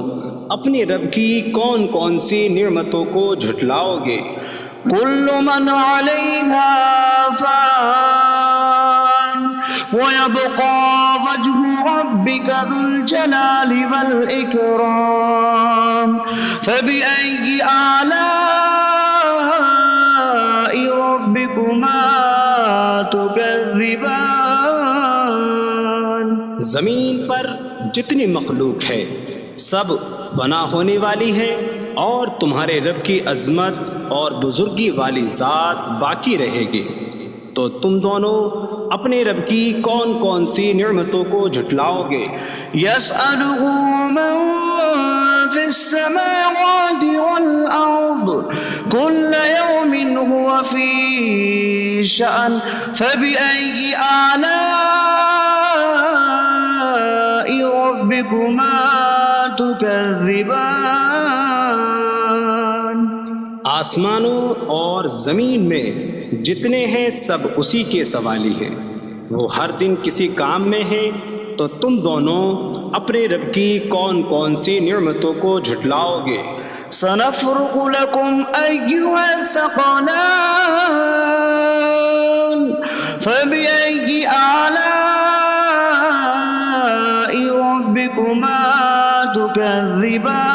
اپنے رب کی کون کون سی نعمتوں کو جھٹلاؤ گے؟ كُلُّ مَنْ عَلَيْهَا فَانٍ وَيَبْقَى وَجْهُ رَبِّكَ ذُو الْجَلَالِ وَالْإِكْرَامِ فَبِأَيِّ آلَاءِ رَبِّكُمَا تُكَذِّبَانِ؟ زمین پر جتنی مخلوق ہے سب فنا ہونے والی ہے، اور تمہارے رب کی عظمت اور بزرگی والی ذات باقی رہے گی، تو تم دونوں اپنے رب کی کون کون سی نعمتوں کو جھٹلاؤ گے؟ يَسْأَلُهُ مَن فِي السَّمَاوَاتِ وَالْأَرْضِ كُلَّ يَوْمٍ هُوَ فِي شَأْنٍ فَبِأَيِّ آلَاءِ رَبِّكُمَا تُكَذِّبَانِ؟ آسمانوں اور زمین میں جتنے ہیں سب اسی کے سوالی ہیں، وہ ہر دن کسی کام میں ہیں، تو تم دونوں اپنے رب کی کون کون سی نعمتوں کو جھٹلاؤ گے؟ سَنَفْرُغُ لَكُمْ أَيُّهَ الثَّقَلَانِ فَبِأَيِّ آلَاءِ رَبِّكُمَا تُكَذِّبَانِ؟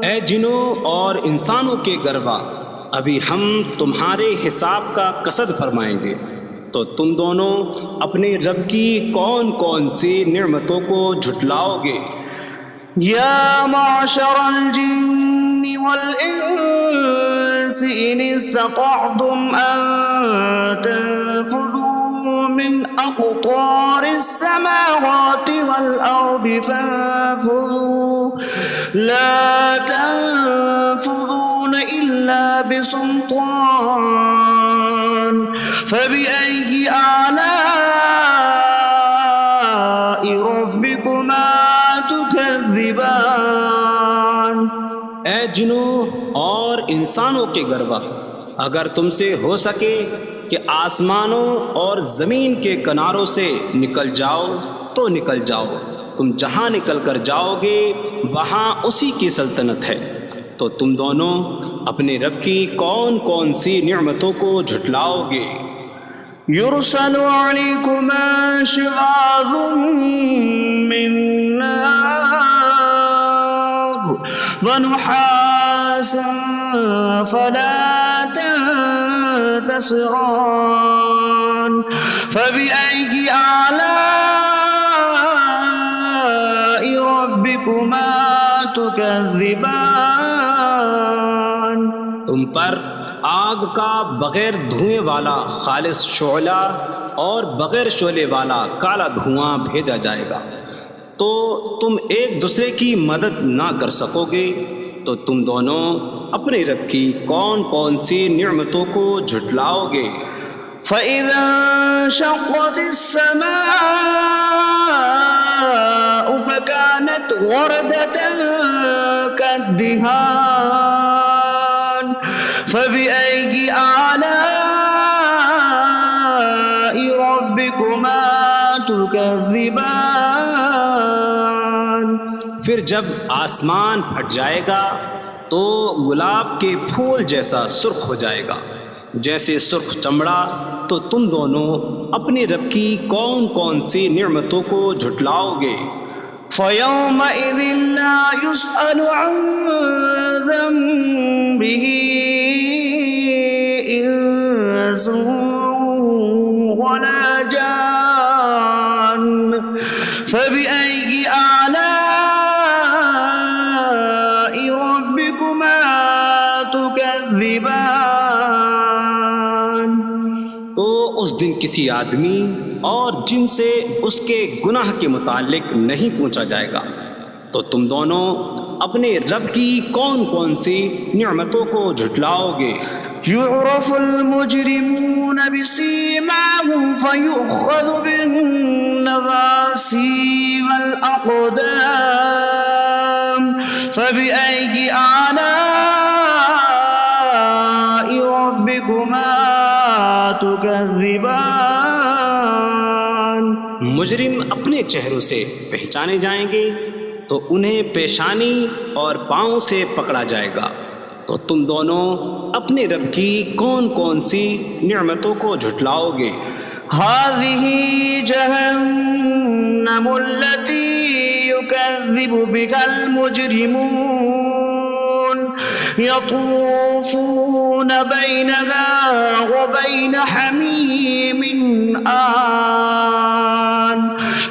اے جنوں اور انسانوں کے گروہ، ابھی ہم تمہارے حساب کا قصد فرمائیں گے، تو تم دونوں اپنے رب کی کون کون سی نعمتوں کو جھٹلاؤ گے؟ یا معشر الجن والانس ان استطعتم ان تنفذوا من اقطار السماوات والارض فانفذوا لا تنفذون الا بسلطان فبأي آلاء ربكما تكذبان؟ اے جنوں اور انسانوں کے گروہ، اگر تم سے ہو سکے کہ آسمانوں اور زمین کے کناروں سے نکل جاؤ تو نکل جاؤ، تم جہاں نکل کر جاؤ گے وہاں اسی کی سلطنت ہے، تو تم دونوں اپنے رب کی کون کون سی نعمتوں کو جھٹلاؤ گے؟ يرسل عليكما شواظ من نار ونحاسا فلا تنتصران فبأي آلاء ربكما تكذبان؟ تم پر آگ کا بغیر دھوئیں والا خالص شعلہ اور بغیر شعلے والا کالا دھواں بھیجا جائے گا، تو تم ایک دوسرے کی مدد نہ کر سکو گے، تو تم دونوں اپنے رب کی کون کون سی نعمتوں کو جھٹلاؤ گے؟ فَإِذَا انشَقَّتِ السَّمَاءُ فَكَانَتْ وَرْدَةً كَالدِّهَانِ فَبِأَيِّ آلَاءِ رَبِّكُمَا تُكَذِّبَانِ؟ پھر جب آسمان پھٹ جائے گا تو گلاب کے پھول جیسا سرخ ہو جائے گا جیسے سرخ چمڑا، تو تم دونوں اپنے رب کی کون کون سی نعمتوں کو جھٹلاؤ گے؟ فَيَوْمَئِذٍ لَا يُسْأَلُ عَنْ ذَنبِهِ إِنسٌ إنس ولا جان فبأي آلاء ربكما تكذبان. تو اس دن کسی آدمی اور جن سے اس کے گناہ کے متعلق نہیں پوچھا جائے گا، تو تم دونوں اپنے رب کی کون کون سی نعمتوں کو جھٹلاؤ گے. يعرف المجرمون بسيماهم فيؤخذ بالنواصي والأقدام فبأي آلاء ربكما تكذبان. مجرم اپنے چہروں سے پہچانے جائیں گے تو انہیں پیشانی اور پاؤں سے پکڑا جائے گا. تو تم دونوں اپنے رب کی کون کون سی نعمتوں کو جھٹلاؤ گے. هذه جهنم التي يكذب بها المجرمون يطوفون بينها وبين حميم آن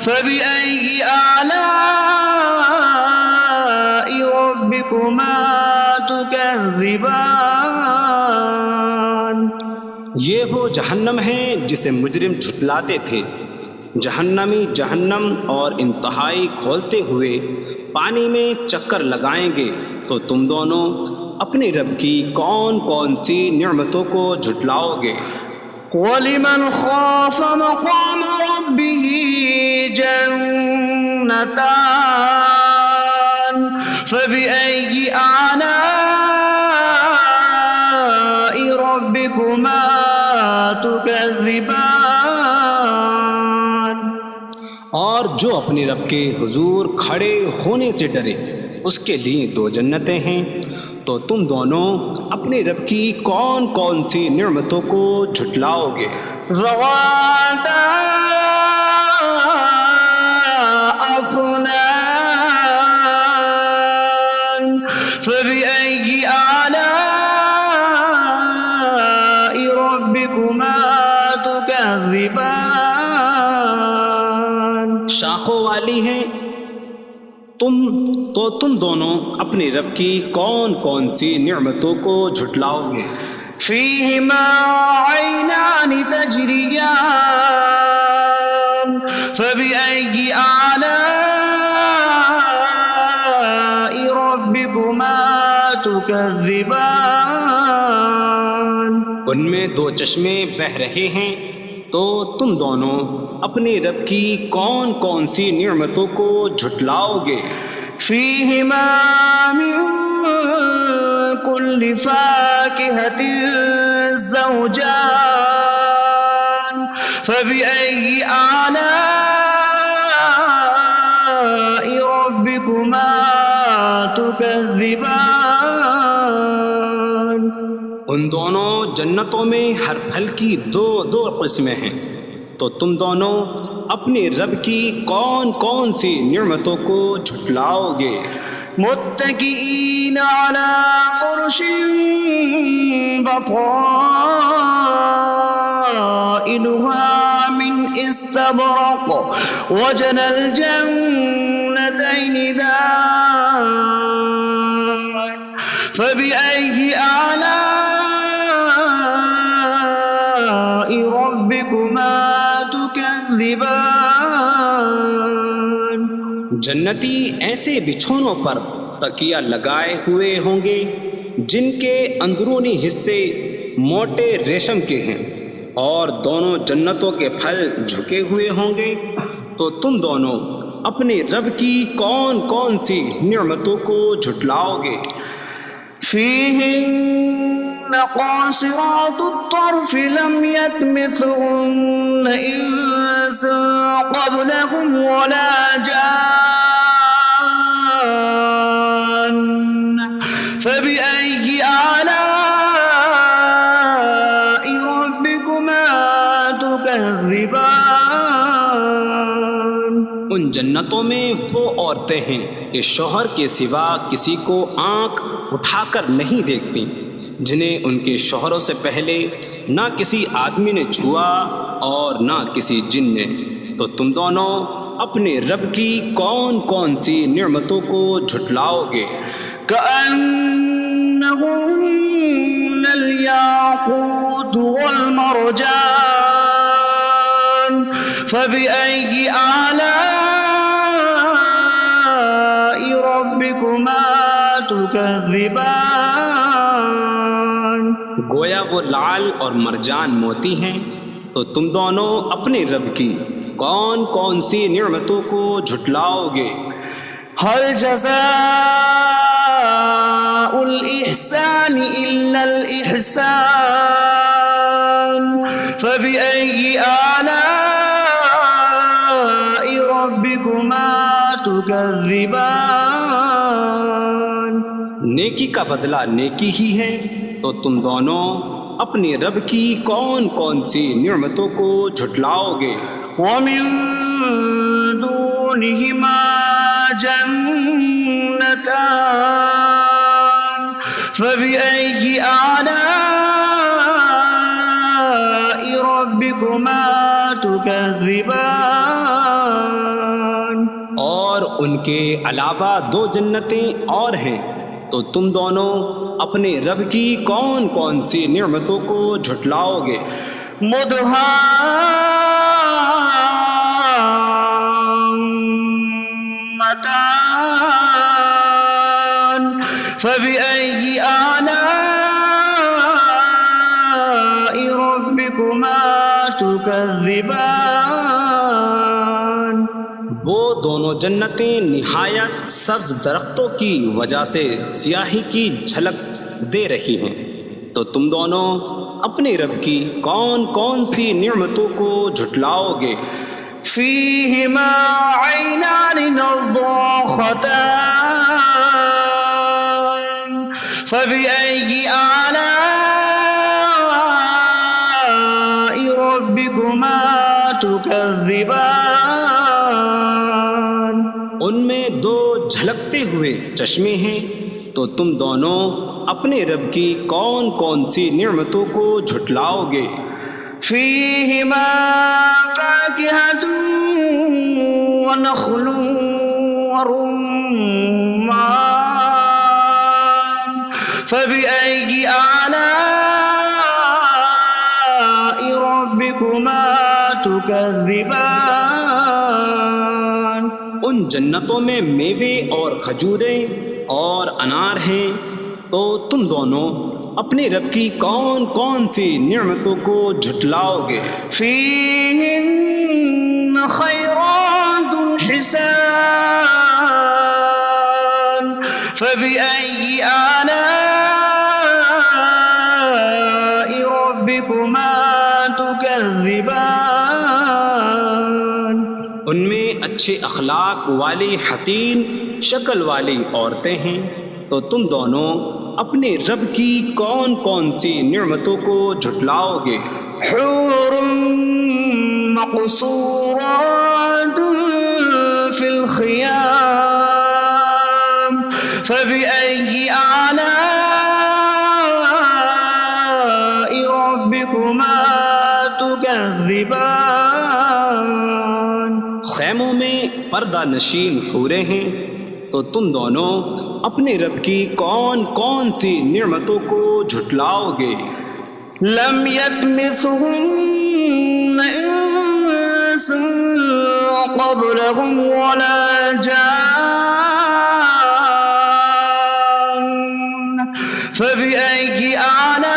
فبأي آلاء ربكما تكذبان. یہ وہ جہنم ہے جسے مجرم جھٹلاتے تھے. جہنمی جہنم اور انتہائی کھولتے ہوئے پانی میں چکر لگائیں گے. تو تم دونوں اپنے رب کی کون کون سی نعمتوں کو جھٹلاؤ گے. وَلِمَنْ خَافَ مَقَامَ رَبِّهِ جَنَّتَانِ فَبِأَيِّ آلَاءِ رَبِّكُمَا تُكَذِّبَانِ. اور جو اپنے رب کے حضور کھڑے ہونے سے ڈرے اس کے لیے 2 جنتیں ہیں. تو تم دونوں اپنے رب کی کون کون سی نعمتوں کو جھٹلاؤ گے. ذواتا أفنان فبأي آلاء ربكما تكذبان. شاخوں والی ہیں. تم دونوں اپنے رب کی کون کون سی نعمتوں کو جھٹلاؤ گے. فيهما عينان تجريان فبأي آلاء ربكما تكذبان. ان میں 2 چشمے بہہ رہے ہیں. تو تم دونوں اپنے رب کی کون کون سی نعمتوں کو جھٹلاؤ گے. فيهما من كل فاكهة زوجان فبأي آلاء ربكما تكذبان. ان دونوں جنتوں میں ہر پھل کی 2 قسمیں ہیں. تو تم دونوں اپنے رب کی کون کون سی نعمتوں کو جھٹلاؤ گے. متكئين على فرش بطائنها من استبرق وجنى الجنتين دان فبأي آلاء ربكما تكذبان. جنتی ایسے بچھونوں پر تکیہ لگائے ہوئے ہوں گے جن کے اندرونی حصے موٹے ریشم کے ہیں اور دونوں جنتوں کے پھل جھکے ہوئے ہوں گے. تو تم دونوں اپنے رب کی کون کون سی نعمتوں کو جھٹلاؤ گے. فيهن قاصرات الطرف لم يطمثهن إنس قبلهم ولا جان فبأي آلاء ربكما تكذبان. ان جنتوں میں وہ عورتیں ہیں کہ شوہر کے سوا کسی کو آنکھ اٹھا کر نہیں دیکھتی، جنہیں ان کے شوہروں سے پہلے نہ کسی آدمی نے چھوا اور نہ کسی جن نے۔ تو تم دونوں اپنے رب کی کون کون سی نعمتوں کو جھٹلاؤ گے؟ كأنهن الياقوت والمرجان فبأي آلاء ربكما تكذبان؟ گویا وہ لعل اور مرجان موتی ہیں۔ تو تم دونوں اپنے رب کی کون کون سی نعمتوں کو جھٹلاؤ گے؟ هل جزاء الإحسان إلا الإحسان فبأي آلاء ربكما تكذبان؟ نیکی کا بدلہ نیکی ہی ہے، تو تم دونوں اپنے رب کی کون کون سی نعمتوں کو جھٹلاؤ گے؟ ومن دونهما جنتان فبأي آلاء ربكما تكذبان؟ اور ان کے علاوہ دو جنتیں اور ہیں، تو تم دونوں اپنے رب کی کون کون سی نعمتوں کو جھٹلاؤ گے؟ مدهامتان فبأي آلاء ربكما تكذبان؟ وہ دونوں جنتیں نہایت سبز درختوں کی وجہ سے سیاہی کی جھلک دے رہی ہیں، تو تم دونوں اپنے رب کی کون کون سی نعمتوں کو جھٹلاؤ گے؟ فيهما عينان نضاختان فبأي آلاء ربكما تكذبان؟ ان میں دو جھلکتے ہوئے چشمے ہیں، تو تم دونوں اپنے رب کی کون کون سی نعمتوں کو جھٹلاؤ گے؟ فيهما فاكهة ونخل ورمان فبأي آلاء ربكما تكذبان؟ ان جنتوں میں میوے اور کھجوریں اور انار ہیں، تو تم دونوں اپنے رب کی کون کون سی نعمتوں کو جھٹلاؤ گے؟ فيهن خيرات حسان فبأي آلاء ربكما تكذبان؟ ان میں اچھے اخلاق والی حسین شکل والی عورتیں ہیں، تو تم دونوں اپنے رب کی کون کون سی نعمتوں کو جھٹلاؤ گے؟ حور مقصورات في الخيام فبأي آلاء ربكما تكذبان؟ خیموں میں پردہ نشین حوریں ہیں، تو تم دونوں اپنے رب کی کون کون سی نعمتوں کو جھٹلاؤ گے؟ لم يطمثهن انس قبلهم ولا جان فبأي آلاء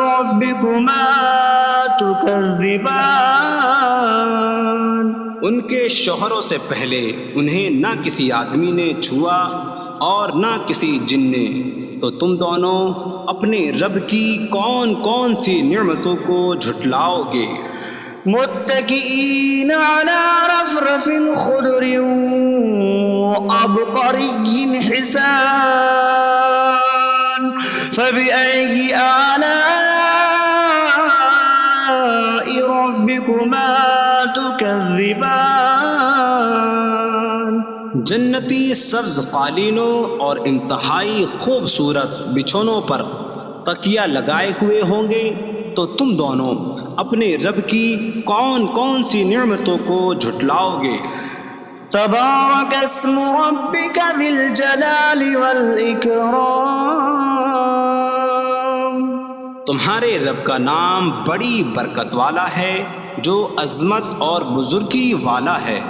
ربكما تكذبان؟ ان کے شوہروں سے پہلے انہیں نہ کسی آدمی نے چھوا اور نہ کسی جن نے، تو تم دونوں اپنے رب کی کون کون سی نعمتوں کو جھٹلاؤ گے؟ متكئين على رفرف خضر وعبقري حسان فبأي آلاء ربكما تكذبان؟ الجبال جنتی سبز قالینوں اور انتہائی خوبصورت بچھونوں پر تکیہ لگائے ہوئے ہوں گے، تو تم دونوں اپنے رب کی کون کون سی نعمتوں کو جھٹلاؤ گے؟ تبارک اسم ربک ذی الجلال والاکرام، تمہارے رب کا نام بڑی برکت والا ہے جو عظمت اور بزرگی والا ہے۔